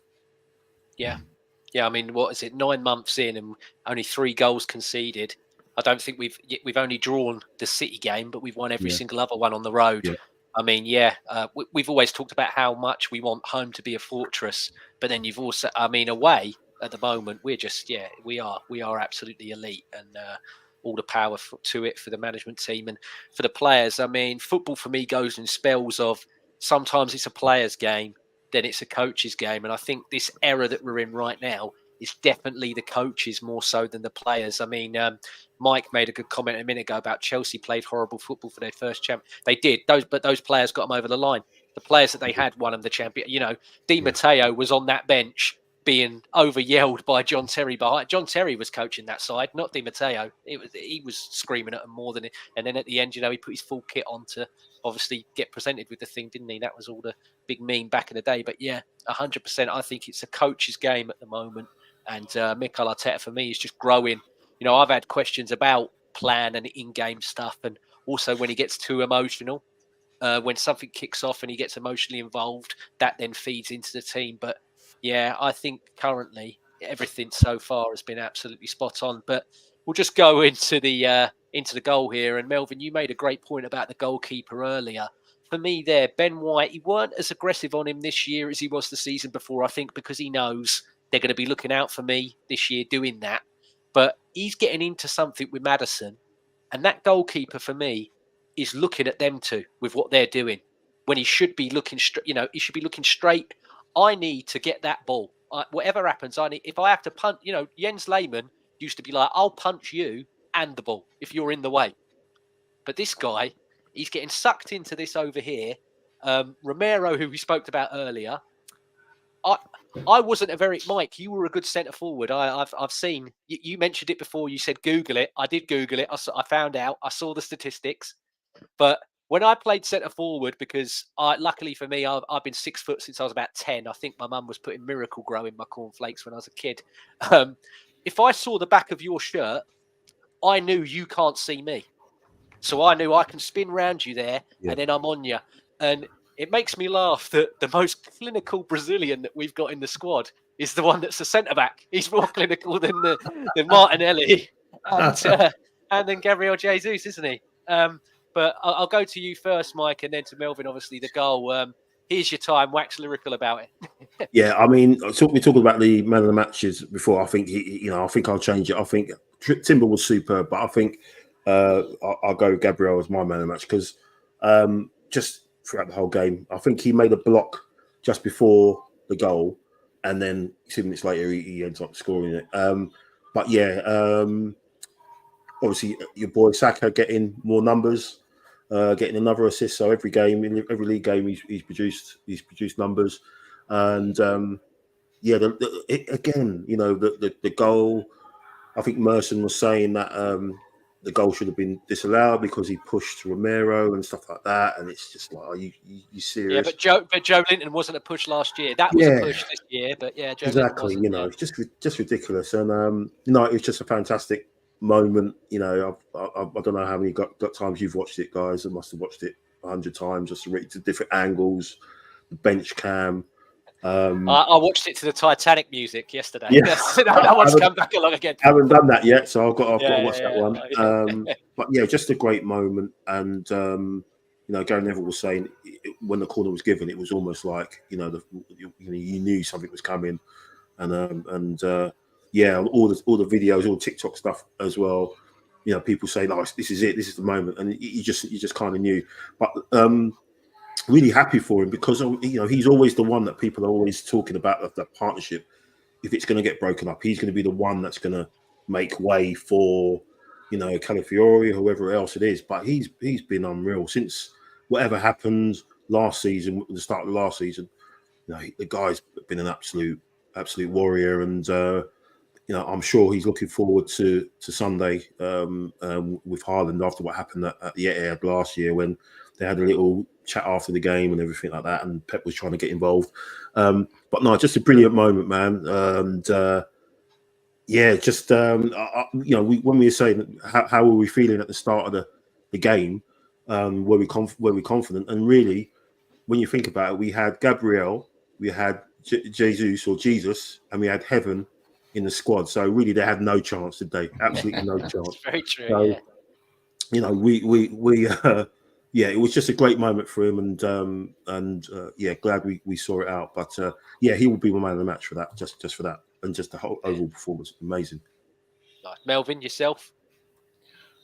Yeah. I mean, what is it? 9 months in and only 3 goals conceded. I don't think we've only drawn the City game, but we've won every single other one on the road. Yeah. I mean, we've always talked about how much we want home to be a fortress, but then you've also, away at the moment, we're just, we are absolutely elite, and all the power to it for the management team and for the players. I mean, football for me goes in spells of sometimes it's a player's game, then it's a coach's game. And I think this era that we're in right now is definitely the coaches more so than the players. I mean, Mike made a good comment a minute ago about Chelsea played horrible football for their first champ. They did, but those players got them over the line. The players that they had won them the champion. Di Matteo was on that bench being over-yelled by John Terry behind. John Terry was coaching that side, not Di Matteo. He was screaming at them more than it. And then at the end, he put his full kit on to obviously get presented with the thing, didn't he? That was all the big meme back in the day. But 100%, I think it's a coach's game at the moment. And Mikel Arteta, for me, is just growing. I've had questions about plan and in-game stuff, and also when he gets too emotional. when something kicks off and he gets emotionally involved, that then feeds into the team. But yeah, I think currently everything so far has been absolutely spot on. But we'll just go into the goal here. And Melvyn, you made a great point about the goalkeeper earlier. For me, there, Ben White, he weren't as aggressive on him this year as he was the season before. I think because he knows they're going to be looking out for me this year doing that. But he's getting into something with Maddison, and that goalkeeper for me is looking at them two with what they're doing when he should be looking straight. You know, he should be looking straight. I need to get that ball. Whatever happens, I need. If I have to punch, you know, Jens Lehmann used to be like, "I'll punch you and the ball if you're in the way." But this guy, he's getting sucked into this over here. Romero, who we spoke about earlier, I wasn't a very Mike. You were a good centre forward. I've seen you mentioned it before. You said Google it. I did Google it. I found out. I saw the statistics. But when I played centre forward, because luckily for me, I've been 6 foot since I was about 10. I think my mum was putting Miracle Grow in my cornflakes when I was a kid. If I saw the back of your shirt, I knew you can't see me. So I knew I can spin round you there, and then I'm on you. And it makes me laugh that the most clinical Brazilian that we've got in the squad is the one that's a centre-back. He's more clinical than Martinelli and then Gabriel Jesus, isn't he? But I'll go to you first, Mike, and then to Melvyn, obviously, the goal. Here's your time. Wax lyrical about it. Yeah, I mean, we talked about the man of the matches before. I think, I think I'll change it. I think Timber was superb, but I think I'll go Gabriel as my man of the match because just throughout the whole game, I think he made a block just before the goal, and then 2 minutes later, he ends up scoring it. But yeah, obviously, your boy Saka getting more numbers. Getting another assist, so every game, in every league game, he's produced numbers, and again, the goal. I think Merson was saying that the goal should have been disallowed because he pushed Romero and stuff like that, and it's just like, are you serious? Yeah, but Joe Linton wasn't a push last year. That was a push this year, but yeah, Joe exactly. Linton it's just ridiculous, and it's just a fantastic moment. I don't know how many times you've watched it, guys. I must have watched it 100 times, just to different angles, the bench cam. I watched it to the Titanic music yesterday. Yeah. I want to come back along again. I haven't done that yet, so I've got to watch that one. But yeah, just a great moment. And Gary Neville was saying when the corner was given, it was almost like you knew something was coming, and all the videos, all the TikTok stuff as well. People say, "No, this is it. This is the moment," and you just kind of knew. But really happy for him because he's always the one that people are always talking about that partnership. If it's going to get broken up, he's going to be the one that's going to make way for Calafiori or whoever else it is. But he's been unreal since whatever happened last season, the start of last season. The guy's been an absolute warrior, and I'm sure he's looking forward to Sunday with Haaland after what happened at the Etihad last year when they had a little chat after the game and everything like that, and Pep was trying to get involved. But no, just a brilliant moment, man. And when we were saying how were we feeling at the start of the game, were we confident? And really, when you think about it, we had Gabriel, we had Jesus, and we had Heaven in the squad. So really, they had no chance, did they? Absolutely no chance. Very true. So, it was just a great moment for him, and glad we saw it out. But he will be my man of the match for that, just for that, and just the whole overall performance, amazing. Nice. Melvyn, yourself?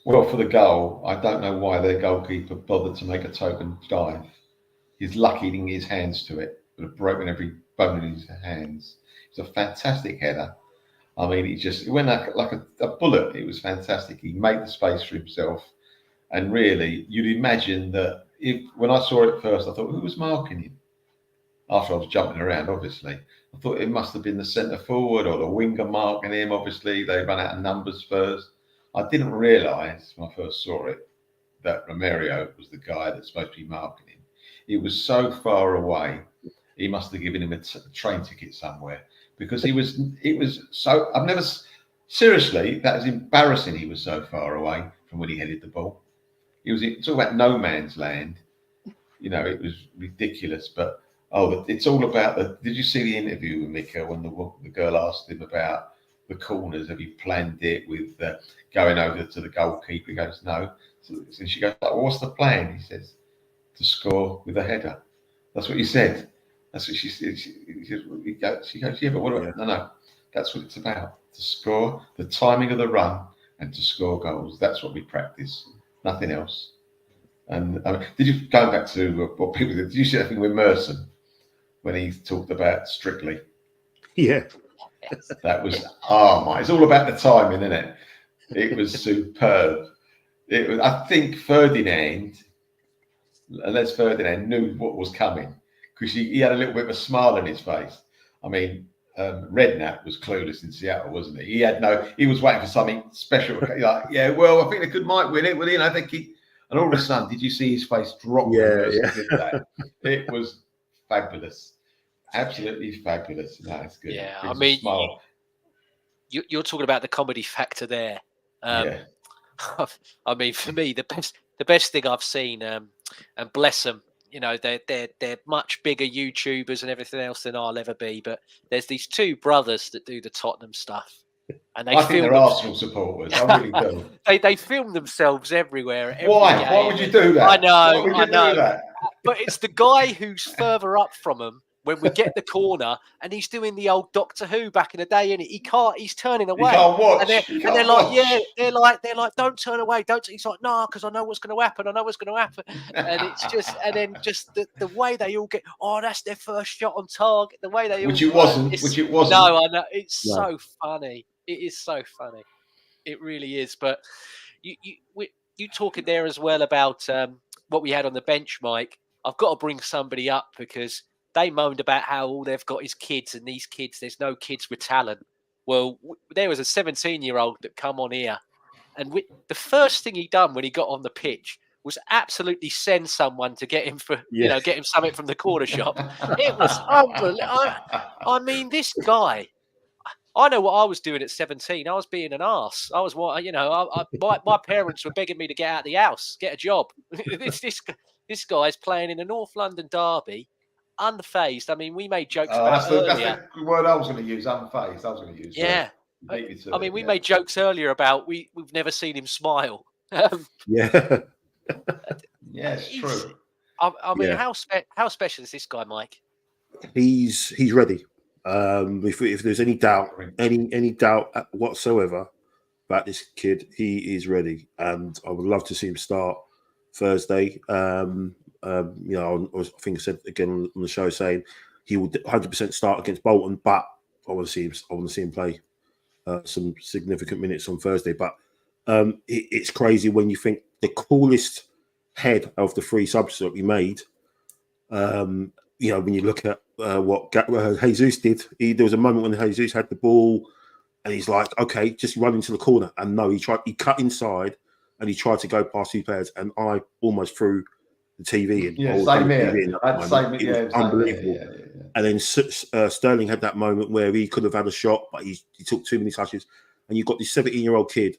Well, for the goal, I don't know why their goalkeeper bothered to make a token dive. He's lucky getting his hands to it, but have broken every bone in his hands. It's a fantastic header. I mean, it went like a bullet. It was fantastic. He made the space for himself. And really, you'd imagine that when I saw it first, I thought, who was marking him? After I was jumping around, obviously. I thought it must have been the centre forward or the winger marking him. Obviously, they ran out of numbers first. I didn't realise when I first saw it that Romero was the guy that's supposed to be marking him. It was so far away. He must have given him a train ticket somewhere because it was so. Seriously, that was embarrassing. He was so far away from when he headed the ball. He was talking about no man's land. it was ridiculous. But it's all about the. Did you see the interview with Mika when the girl asked him about the corners? Have you planned it with going over to the goalkeeper? He goes, no. So she goes, well, what's the plan? He says, to score with a header. That's what he said. That's what she said. She goes, yeah, but what about? No. That's what it's about. To score, the timing of the run, and to score goals. That's what we practice. Nothing else. And did you go back to what people did? Did you see that thing with Merson when he talked about Strictly? Yeah. That was it's all about the timing, isn't it? It was superb. It was. I think Ferdinand knew what was coming because he had a little bit of a smile on his face. I mean, Redknapp was clueless in Seattle, wasn't he? He was waiting for something special. Like, yeah, well, I think they might win it. Well, I think and all of a sudden, did you see his face drop when Merson did that? It was fabulous. Absolutely fabulous. No, it's good. Yeah, I mean, you're talking about the comedy factor there. Yeah. I mean, for me, the best thing I've seen, and bless them, they're much bigger YouTubers and everything else than I'll ever be. But there's these two brothers that do the Tottenham stuff, and I think they're Arsenal supporters. I really do. They film themselves everywhere. Why? Game. Why would you do that? I know. Why would you do that? But it's the guy who's further up from them. When we get the corner and he's doing the old Doctor Who back in the day, and he's turning away. He can't watch. And they're like, they're like, don't turn away, don't. He's like, no, because I know what's going to happen. And it's just, and then just the way they all get, that's their first shot on target. The way they which it wasn't. No, I know. It's so funny. It is so funny. It really is. But you talking there as well about what we had on the bench, Mike. I've got to bring somebody up because they moaned about how all they've got is kids, and these kids, there's no kids with talent. Well, there was a 17-year-old that come on here, and the first thing he done when he got on the pitch was absolutely send someone to get him get him something from the corner shop. It was unbelievable. I mean, this guy. I know what I was doing at 17. I was being an arse. I was my parents were begging me to get out of the house, get a job. This guy's playing in a North London derby. Unfazed. I mean, we made jokes about earlier. That's the word I was going to use. Unfazed. I was going to use. Yeah. I mean, we made jokes earlier about we've never seen him smile. Yeah. Yeah, it's true. I mean, how special is this guy, Mike? He's ready. If there's any doubt, any doubt whatsoever about this kid, he is ready, and I would love to see him start Thursday. I think I said again on the show saying he will 100% start against Bolton, but I want to see him play some significant minutes on Thursday. But it's crazy when you think the coolest head of the three subs that we made. When you look at what Jesus did, there was a moment when Jesus had the ball, and he's like, "Okay, just run into the corner." And no, he cut inside, and he tried to go past two players, and I almost threw the TV in. Yeah, same here. It was unbelievable. Yeah. And then Sterling had that moment where he could have had a shot, but he took too many touches. And you've got this 17-year-old kid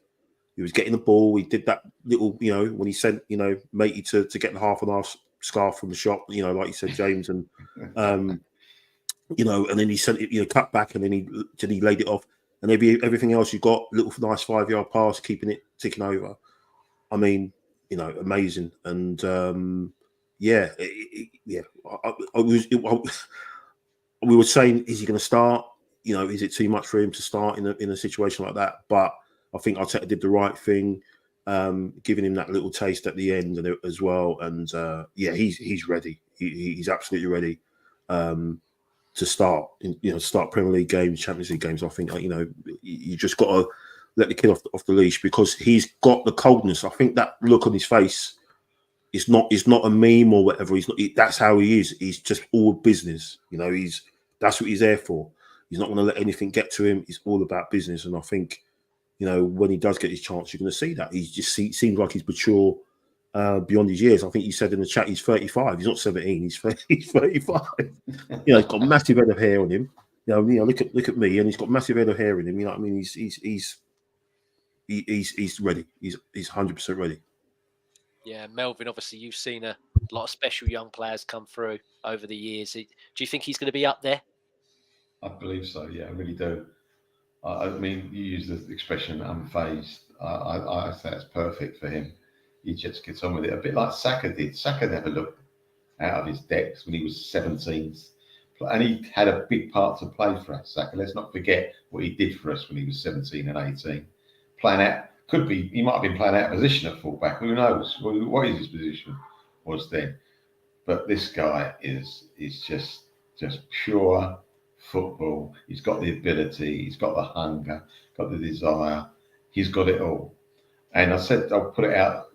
who was getting the ball. He did that little, when he sent, matey to get the half-and-half scarf from the shop, like you said, James, and and then he sent it, cut back, and then he laid it off. And everything else you got, little nice 5-yard pass, keeping it ticking over. I mean, amazing. And we were saying, is he going to start? Is it too much for him to start in a situation like that? But I think Arteta did the right thing, giving him that little taste at the end as well. And he's ready. He's absolutely ready to start. Start Premier League games, Champions League games. I think you just got to let the kid off the leash because he's got the coldness. I think that look on his face is not a meme or whatever. That's how he is. He's just all business. That's what he's there for. He's not going to let anything get to him. It's all about business. And I think, when he does get his chance, you're going to see that. Seems like he's mature beyond his years. I think you said in the chat he's 35. He's not 17. He's 35. He's got a massive head of hair on him. Look at me, and he's got massive head of hair in him. I mean, he's ready. He's 100% ready. Yeah, Melvyn, obviously you've seen a lot of special young players come through over the years. Do you think he's going to be up there? I believe so. Yeah, I really do. I mean, you use the expression unfazed. I say that's perfect for him. He just gets on with it, a bit like Saka did. Saka never looked out of his depths when he was 17, and he had a big part to play for us. Saka, let's not forget what he did for us when he was 17 and 18. Playing out, could be, he might have been playing out of position at fullback. Who knows? What his position was then? But this guy is just pure football. He's got the ability, he's got the hunger, got the desire, he's got it all. And I said I'll put it out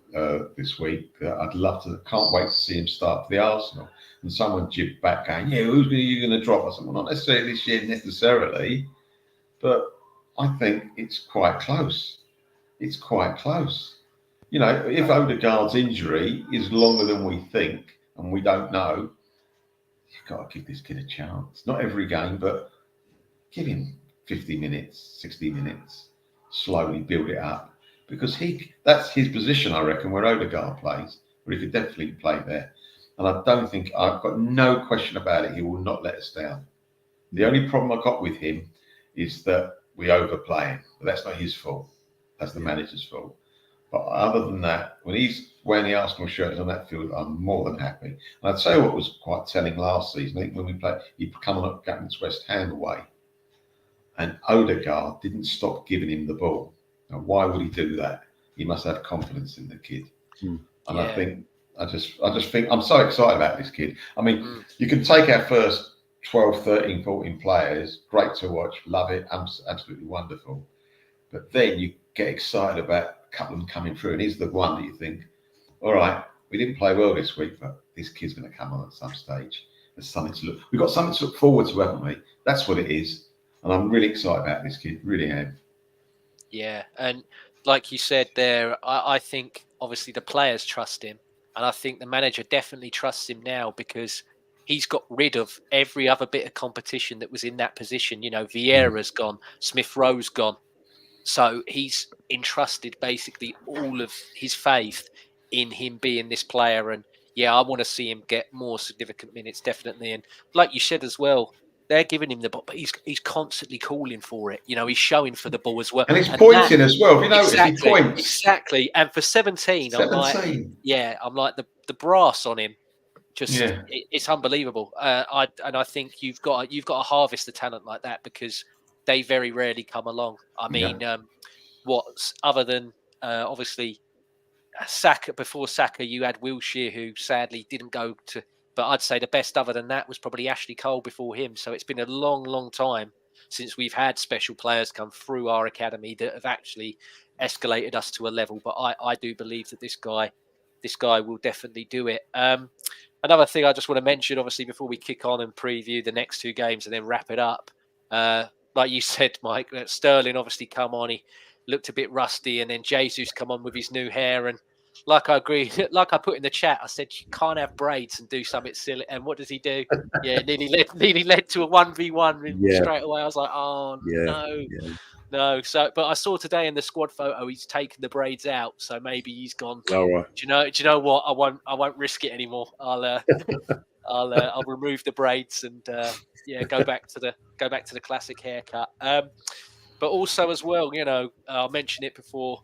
this week. I'd love to. Can't wait to see him start for the Arsenal. And someone jibbed back, going, "Yeah, you going to drop?" I said, "Well, not necessarily this year, necessarily, but I think it's quite close. It's quite close. You know, if Odegaard's injury is longer than we think, and we don't know, you've got to give this kid a chance. Not every game, but give him 50 minutes, 60 minutes, slowly build it up. Because that's his position, I reckon, where Odegaard plays, where he could definitely play there. And I don't think, I've got no question about it, he will not let us down. The only problem I got with him is that we overplay him. But that's not his fault. That's the manager's fault. But other than that, when he's wearing the Arsenal shirt on that field, I'm more than happy. And I'd say what was quite telling last season, I think when we played, he'd come on up against West Ham away, and Odegaard didn't stop giving him the ball. Now, why would he do that? He must have confidence in the kid. And yeah. I just think I'm so excited about this kid. I mean, you can take our first 12, 13, 14 players, great to watch, love it, absolutely wonderful. But then you get excited about a couple of them coming through, and he's the one that you think, all right, we didn't play well this week, but this kid's going to come on at some stage. There's something to look. We've got something to look forward to, haven't we? That's what it is, and I'm really excited about this kid. Really am. Yeah, and like you said there, I think obviously the players trust him, and I think the manager definitely trusts him now because he's got rid of every other bit of competition that was in that position. You know, Vieira's gone, Smith Rowe's gone. So he's entrusted basically all of his faith in him being this player. And yeah, I want to see him get more significant minutes, definitely. And like you said as well, they're giving him the ball, but he's constantly calling for it. You know, he's showing for the ball as well. And he's pointing as well. You know, exactly, if he points. Exactly. And for 17, I'm like the brass on him. Just it's unbelievable. I think you've got to harvest the talent like that because they very rarely come along. I mean, what's other than obviously Saka, before Saka, you had Wilshere, who sadly didn't go to, but I'd say the best other than that was probably Ashley Cole before him. So it's been a long, long time since we've had special players come through our academy that have actually escalated us to a level. But I do believe that this guy will definitely do it. Another thing I just want to mention, obviously, before we kick on and preview the next two games and then wrap it up, like you said, Mike, Sterling obviously come on. He looked a bit rusty, and then Jesus come on with his new hair. And like I agree, like I put in the chat, I said you can't have braids and do something silly. And what does he do? Yeah, nearly led to a 1v1 straight away. I was like, oh no. So, but I saw today in the squad photo he's taken the braids out, so maybe he's gone. All right. Do you know what? I won't risk it anymore. I'll remove the braids and go back to the classic haircut. But also as well, you know, I mentioned it before.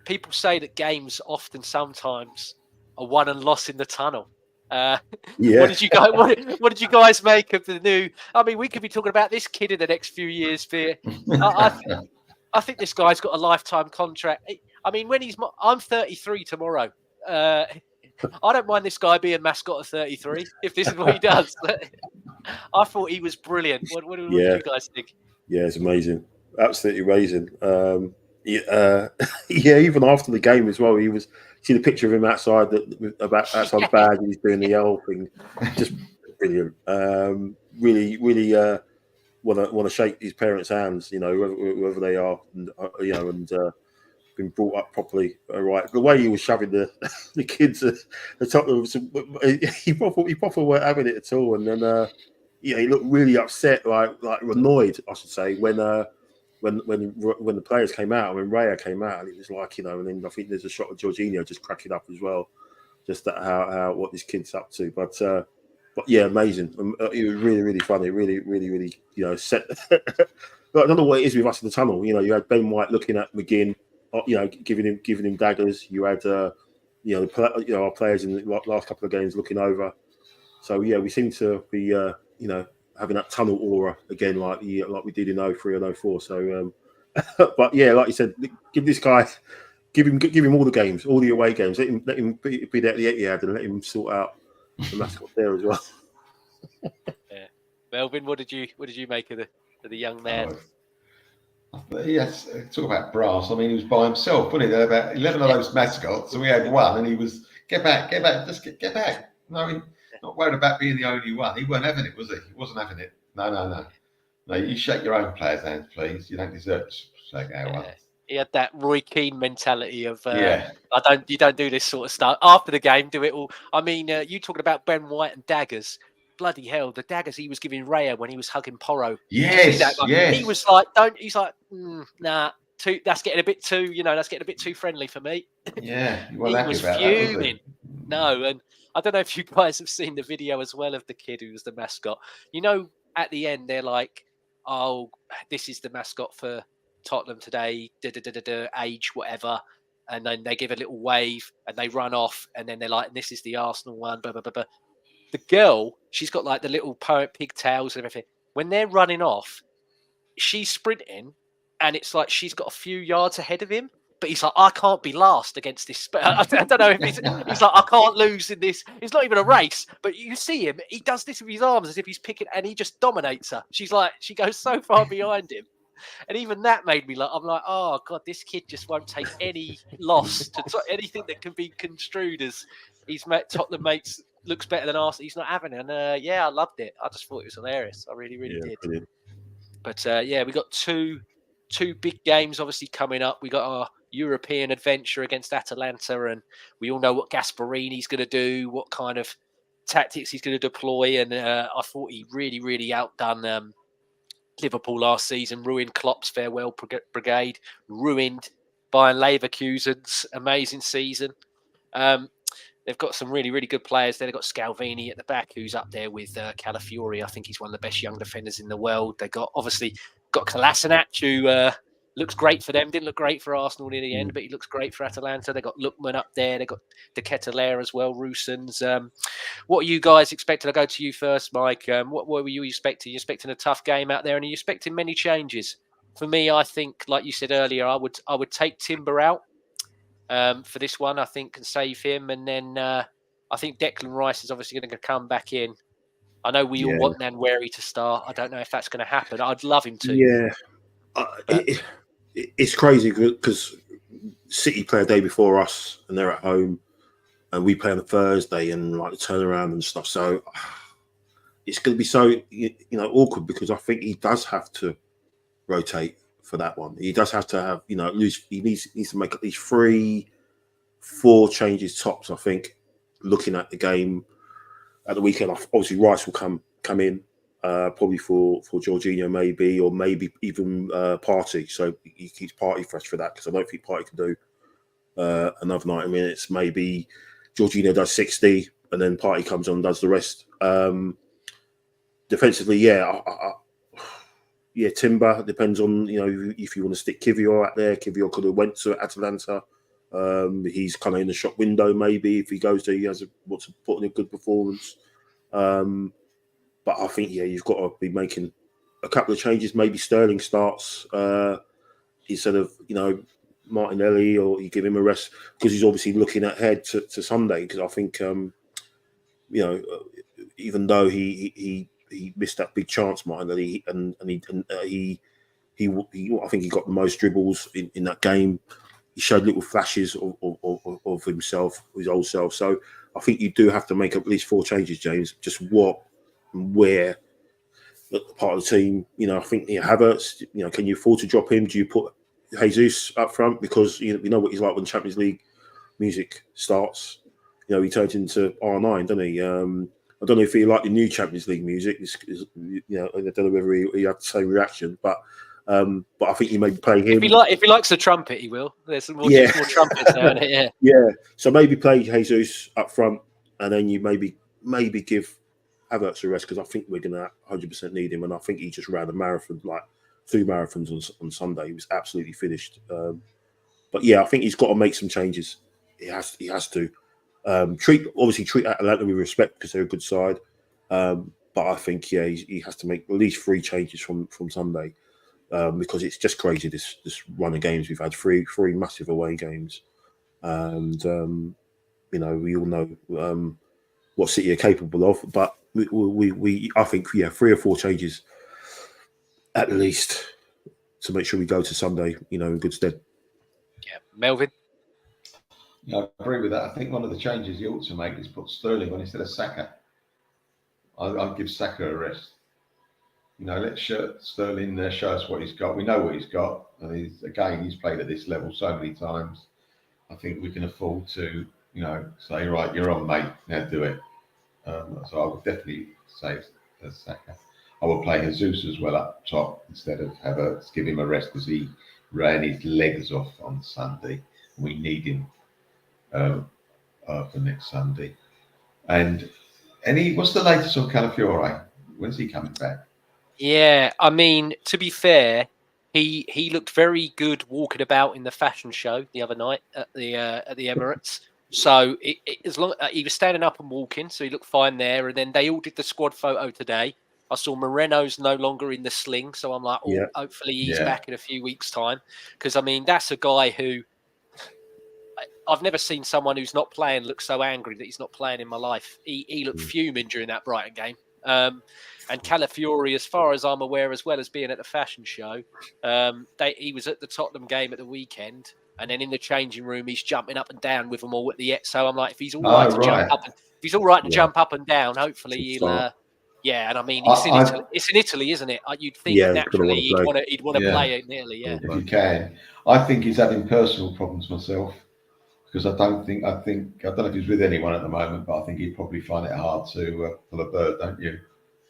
People say that games often sometimes are won and lost in the tunnel. What did you guys make of the new? I mean, we could be talking about this kid in the next few years. I think this guy's got a lifetime contract. I mean, I'm 33 tomorrow. I don't mind this guy being mascot of 33 if this is what he does. I thought he was brilliant. What do you guys think? Yeah, it's amazing. Absolutely amazing. Even after the game as well, see the picture of him outside outside the bag, and he's doing the yell thing. Just brilliant. Really want to shake his parents' hands, you know, whoever they are, and been brought up properly. Right, the way he was shoving the kids at the top of he proper weren't having it at all, and then he looked really upset, like annoyed, I should say, when when the players came out, when Raya came out, it was like, you know, and then I think there's a shot of Jorginho just cracking up as well, just that how what this kid's up to. But yeah, amazing. It was really funny, really, you know, set. I don't know what it is with us in the tunnel. You know, you had Ben White looking at McGinn, you know, giving him daggers. You had you know, our players in the last couple of games looking over. So yeah, we seem to be you know, having that tunnel aura again, like we did in 03 and 04. So but yeah, like you said, give this guy, give him all the games, all the away games. Let him be there at the Etihad and let him sort out the mascot there as well. Yeah, Melvyn, what did you make of the young man? Yes, talk about brass. I mean, he was by himself, wasn't he? There were about 11 of those mascots, so we had one, and he was get back, just get back. No, not worried about being the only one. He weren't having it, was he? He wasn't having it. No. You shake your own players' hands, please. You don't deserve to shake our ones. He had that Roy Keane mentality of you don't do this sort of stuff after the game. Do it all. I mean, you talking about Ben White and daggers. Bloody hell, the daggers he was giving Raya when he was hugging Porro. Yes. He was like, he's like, nah, that's getting a bit too, you know, that's getting a bit too friendly for me. Yeah, he was fuming. No, and I don't know if you guys have seen the video as well of the kid who was the mascot. You know, at the end, they're like, oh, this is the mascot for Tottenham today, age, whatever. And then they give a little wave and they run off. And then they're like, this is the Arsenal one, blah, blah, blah, blah. The girl, she's got like the little pigtails and everything. When they're running off, she's sprinting and it's like she's got a few yards ahead of him. But he's like, I can't be last against this. I don't know if he's like, I can't lose in this. It's not even a race. But you see him, he does this with his arms as if he's picking, and he just dominates her. She's like, she goes so far behind him. And even that made me I'm like, oh God, this kid just won't take any loss to anything that can be construed as he's met Tottenham mates looks better than Arsenal. He's not having it. And yeah, I loved it. I just thought it was hilarious. I really did. Brilliant. But yeah, we got two big games obviously coming up. We got our European adventure against Atalanta, and we all know what Gasparini's going to do, what kind of tactics he's going to deploy. And I thought he really outdone Liverpool last season, ruined Klopp's farewell brigade, ruined Bayern Leverkusen's amazing season. They've got some really good players there. They've got Scalvini at the back, who's up there with Calafiori. I think he's one of the best young defenders in the world. They got Kolasinac, who looks great for them. Didn't look great for Arsenal near the end, but he looks great for Atalanta. They got Lookman up there. They got De Ketelaere as well, Roosens. What are you guys expecting? I'll go to you first, Mike. What were you expecting? Are you expecting a tough game out there, and are you expecting many changes? For me, I think, like you said earlier, I would take Timber out for this one. I think can save him, and then I think Declan Rice is obviously going to come back in. I know we all want Nwaneri to start. I don't know if that's going to happen. I'd love him to. Yeah, it's crazy because City play a day before us, and they're at home, and we play on a Thursday, and like the turnaround and stuff. So it's going to be so awkward because I think he does have to rotate for that one. He does have to have at least he needs to make at least 3-4 changes tops. I think looking at the game at the weekend, obviously Rice will come in. Probably for Jorginho maybe, or maybe even Partey. So he keeps Partey fresh for that because I don't think Partey can do another 90 minutes. Maybe Jorginho does 60 and then Partey comes on and does the rest. Defensively, Timber depends on if you want to stick Kivior out there. Kivior could have went to Atalanta. He's kind of in the shop window maybe if he goes there. He wants to put in a good performance. But I think, you've got to be making a couple of changes. Maybe Sterling starts instead of, Martinelli, or you give him a rest because he's obviously looking ahead to Sunday. Because I think, even though he missed that big chance, Martinelli, and I think he got the most dribbles in that game. He showed little flashes of himself, his old self. So I think you do have to make at least 4 changes, James. Just what and where part of the team, I think Havertz, can you afford to drop him? Do you put Jesus up front? Because we know what he's like when Champions League music starts. He turns into R9, doesn't he? I don't know if he liked the new Champions League music. I don't know whether he had the same reaction, but But I think you maybe play him. If he likes the trumpet, he will. There's some more, just more trumpets now, isn't it? Yeah. Yeah. So maybe play Jesus up front, and then you maybe give Havertz a rest, because I think we're going to 100% need him, and I think he just ran a marathon, like 2 marathons on Sunday. He was absolutely finished. But yeah, I think he's got to make some changes. He has to treat Atalanta with respect, because they're a good side. But I think he has to make at least 3 changes from Sunday, because it's just crazy this run of games we've had. 3 massive away games, and we all know what City are capable of. But I think 3 or 4 changes at least to make sure we go to Sunday, in good stead. Yeah, Melvyn. Yeah, I agree with that. I think one of the changes he ought to make is put Sterling on instead of Saka. I'd give Saka a rest. Let Sterling show us what he's got. We know what he's got. And he's played at this level so many times. I think we can afford to, say, right, you're on, mate. Now do it. So I would definitely say Saka. I would play Jesus as well up top instead of Havertz. Give him a rest, because he ran his legs off on Sunday. We need him for next Sunday. And what's the latest on Calafiore? When's he coming back? Yeah, I mean, to be fair, he looked very good walking about in the fashion show the other night at the Emirates. So as long he was standing up and walking, so he looked fine there. And then they all did the squad photo today. I saw Moreno's no longer in the sling, so I'm like, hopefully he's back in a few weeks' time. Because I mean, that's a guy who I've never seen someone who's not playing look so angry that he's not playing in my life. He looked fuming during that Brighton game. And Calafiore, as far as I'm aware, as well as being at the fashion show, he was at the Tottenham game at the weekend, and then in the changing room, he's jumping up and down with them all at the. So I'm like, if he's all right to jump up, if he's all right to jump up and down, hopefully he'll. And I mean, it's in Italy, isn't it? You'd think naturally he'd want to play in Italy. Yeah, if you can. I think he's having personal problems myself, because I don't know if he's with anyone at the moment, but I think he'd probably find it hard to pull a bird, don't you?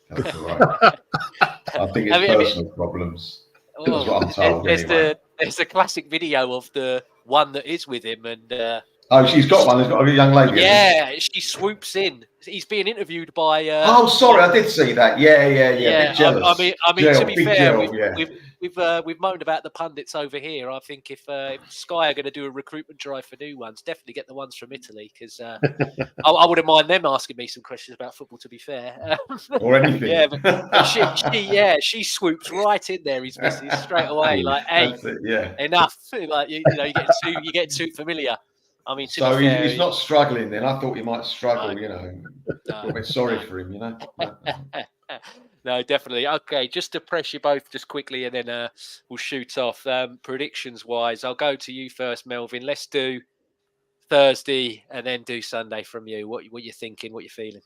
That's all right. I think it's personal problems. That's what I'm told. There's a classic video of the one that is with him, and she's got one. There's got a young lady. Yeah, she swoops in. He's being interviewed by. I did see that. Yeah. Bit jealous. I mean, to be fair, we've moaned about the pundits over here. I think if Sky are going to do a recruitment drive for new ones, definitely get the ones from Italy, because I wouldn't mind them asking me some questions about football. To be fair, or anything. But she swoops right in there. His missus straight away, like, hey, enough. Like you get too familiar. I mean, so he's not struggling then. I thought he might struggle, We're sorry for him, No, definitely. Okay, just to press you both just quickly, and then we'll shoot off. Predictions wise, I'll go to you first, Melvyn. Let's do Thursday and then do Sunday from you. What you're thinking, what you're feeling?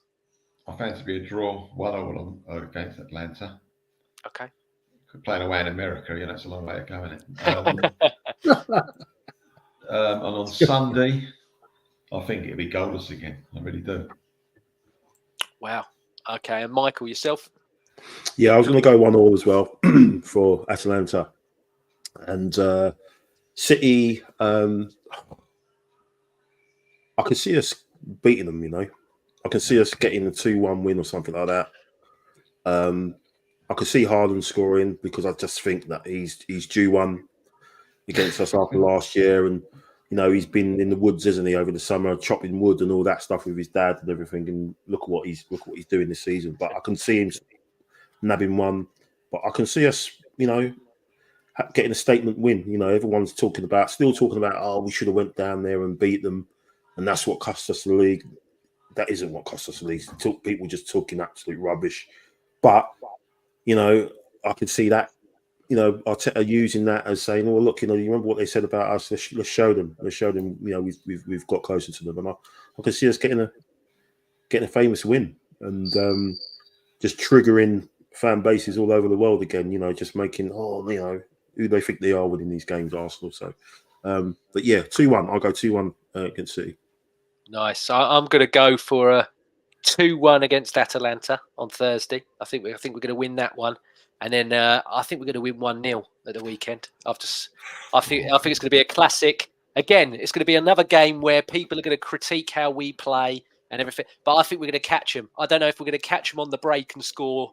I fancy to be a draw 1-1 against Atlanta. Okay. Playing away in America, it's a long way to go, isn't it? And on Sunday, I think it'll be goalless again. I really do. Wow. Okay. And Michael, yourself? Yeah, I was going to go 1-1 as well for Atalanta. And City, I can see us beating them, I can see us getting a 2-1 win or something like that. I could see Haaland scoring, because I just think that he's due one against us after last year. And, he's been in the woods, isn't he, over the summer, chopping wood and all that stuff with his dad and everything. And look what he's doing this season. But I can see him nabbing one. But I can see us, getting a statement win. Everyone's still talking about, oh, we should have went down there and beat them, and that's what cost us the league. That isn't what cost us the league. People just talking absolute rubbish. But, I can see that, Arteta using that as saying, well, look, you remember what they said about us? Let's show them. Let's show them, we've got closer to them. And I can see us getting a famous win, and just triggering fan bases all over the world again, just making, who they think they are winning these games, Arsenal. So, but yeah, 2-1. I'll go 2-1 against City. Nice. I'm going to go for a 2-1 against Atalanta on Thursday. I think we're going to win that one. And then I think we're going to win 1-0 at the weekend. I think it's going to be a classic. Again, it's going to be another game where people are going to critique how we play and everything. But I think we're going to catch them. I don't know if we're going to catch them on the break and score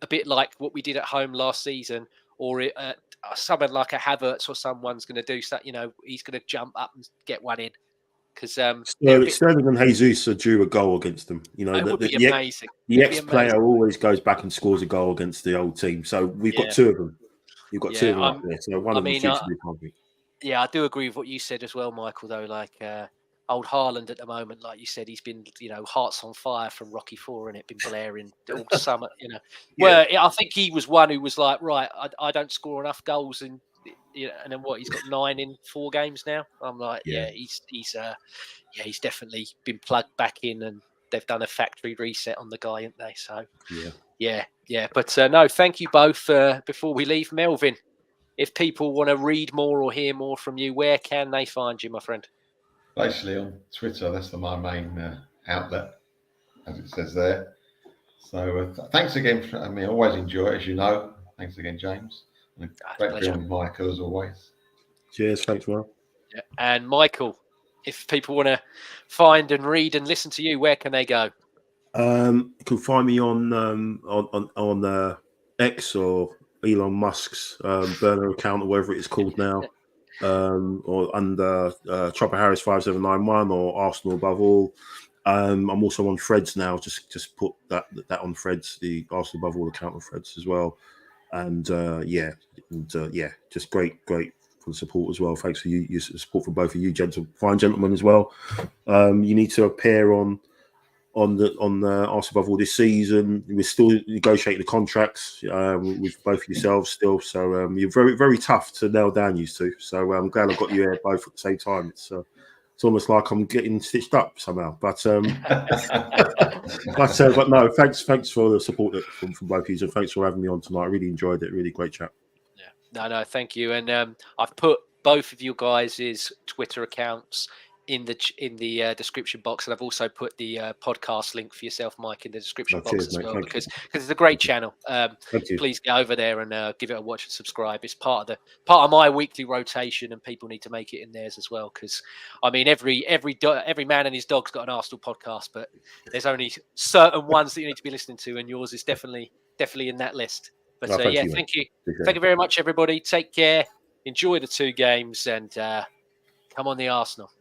a bit like what we did at home last season, or someone like a Havertz or someone's going to do that. He's going to jump up and get one in. Because Sterling and Jesus are due a goal against them. It would be amazing. The ex-player always goes back and scores a goal against the old team. So we've got two of them. You've got two of them up there. So one of them is due to be confident. Yeah, I do agree with what you said as well, Michael. Though, like old Haaland at the moment, like you said, he's been hearts on fire from Rocky IV, and it been blaring all summer. Well, I think he was one who was like, right, I don't score enough goals and then what? He's got 9 in 4 games now. I'm like, he's definitely been plugged back in, and they've done a factory reset on the guy, haven't they? So yeah. But no, thank you both. Before we leave, Melvyn, if people want to read more or hear more from you, where can they find you, my friend? Basically on Twitter. That's my main outlet, as it says there. So thanks again. I always enjoy it, as you know. Thanks again, James. Great being with Michael, as always. Cheers. Thanks, Will. Yeah. And Michael, if people want to find and read and listen to you, where can they go? You can find me on X or Elon Musk's burner account, or whatever it is called now, or under Chopper Harris 5791 or Arsenal Above All. I'm also on Threads now. Just put that on Threads, the Arsenal Above All account on Threads as well. And just great for the support as well. Thanks for your support from both of you, fine gentlemen as well. You need to appear on the Arsenal Above All this season. We're still negotiating the contracts with both of yourselves still. So you're very, very tough to nail down, you two. So I'm glad I got you here both at the same time. It's almost like I'm getting stitched up somehow. But but no, thanks for the support from both of you, and thanks for having me on tonight. I really enjoyed it. Really great chat. Yeah, no, thank you. And I've put both of you guys' Twitter accounts in the description box, and I've also put the podcast link for yourself, Mike, in the description box as well, because it's a great channel. Please get over there and give it a watch and subscribe. It's part of my weekly rotation, and people need to make it in theirs as well, because every man and his dog's got an Arsenal podcast, but there's only certain ones that you need to be listening to, and yours is definitely in that list. But thank you very much, everybody. Take care, enjoy the 2 games, and come on the Arsenal.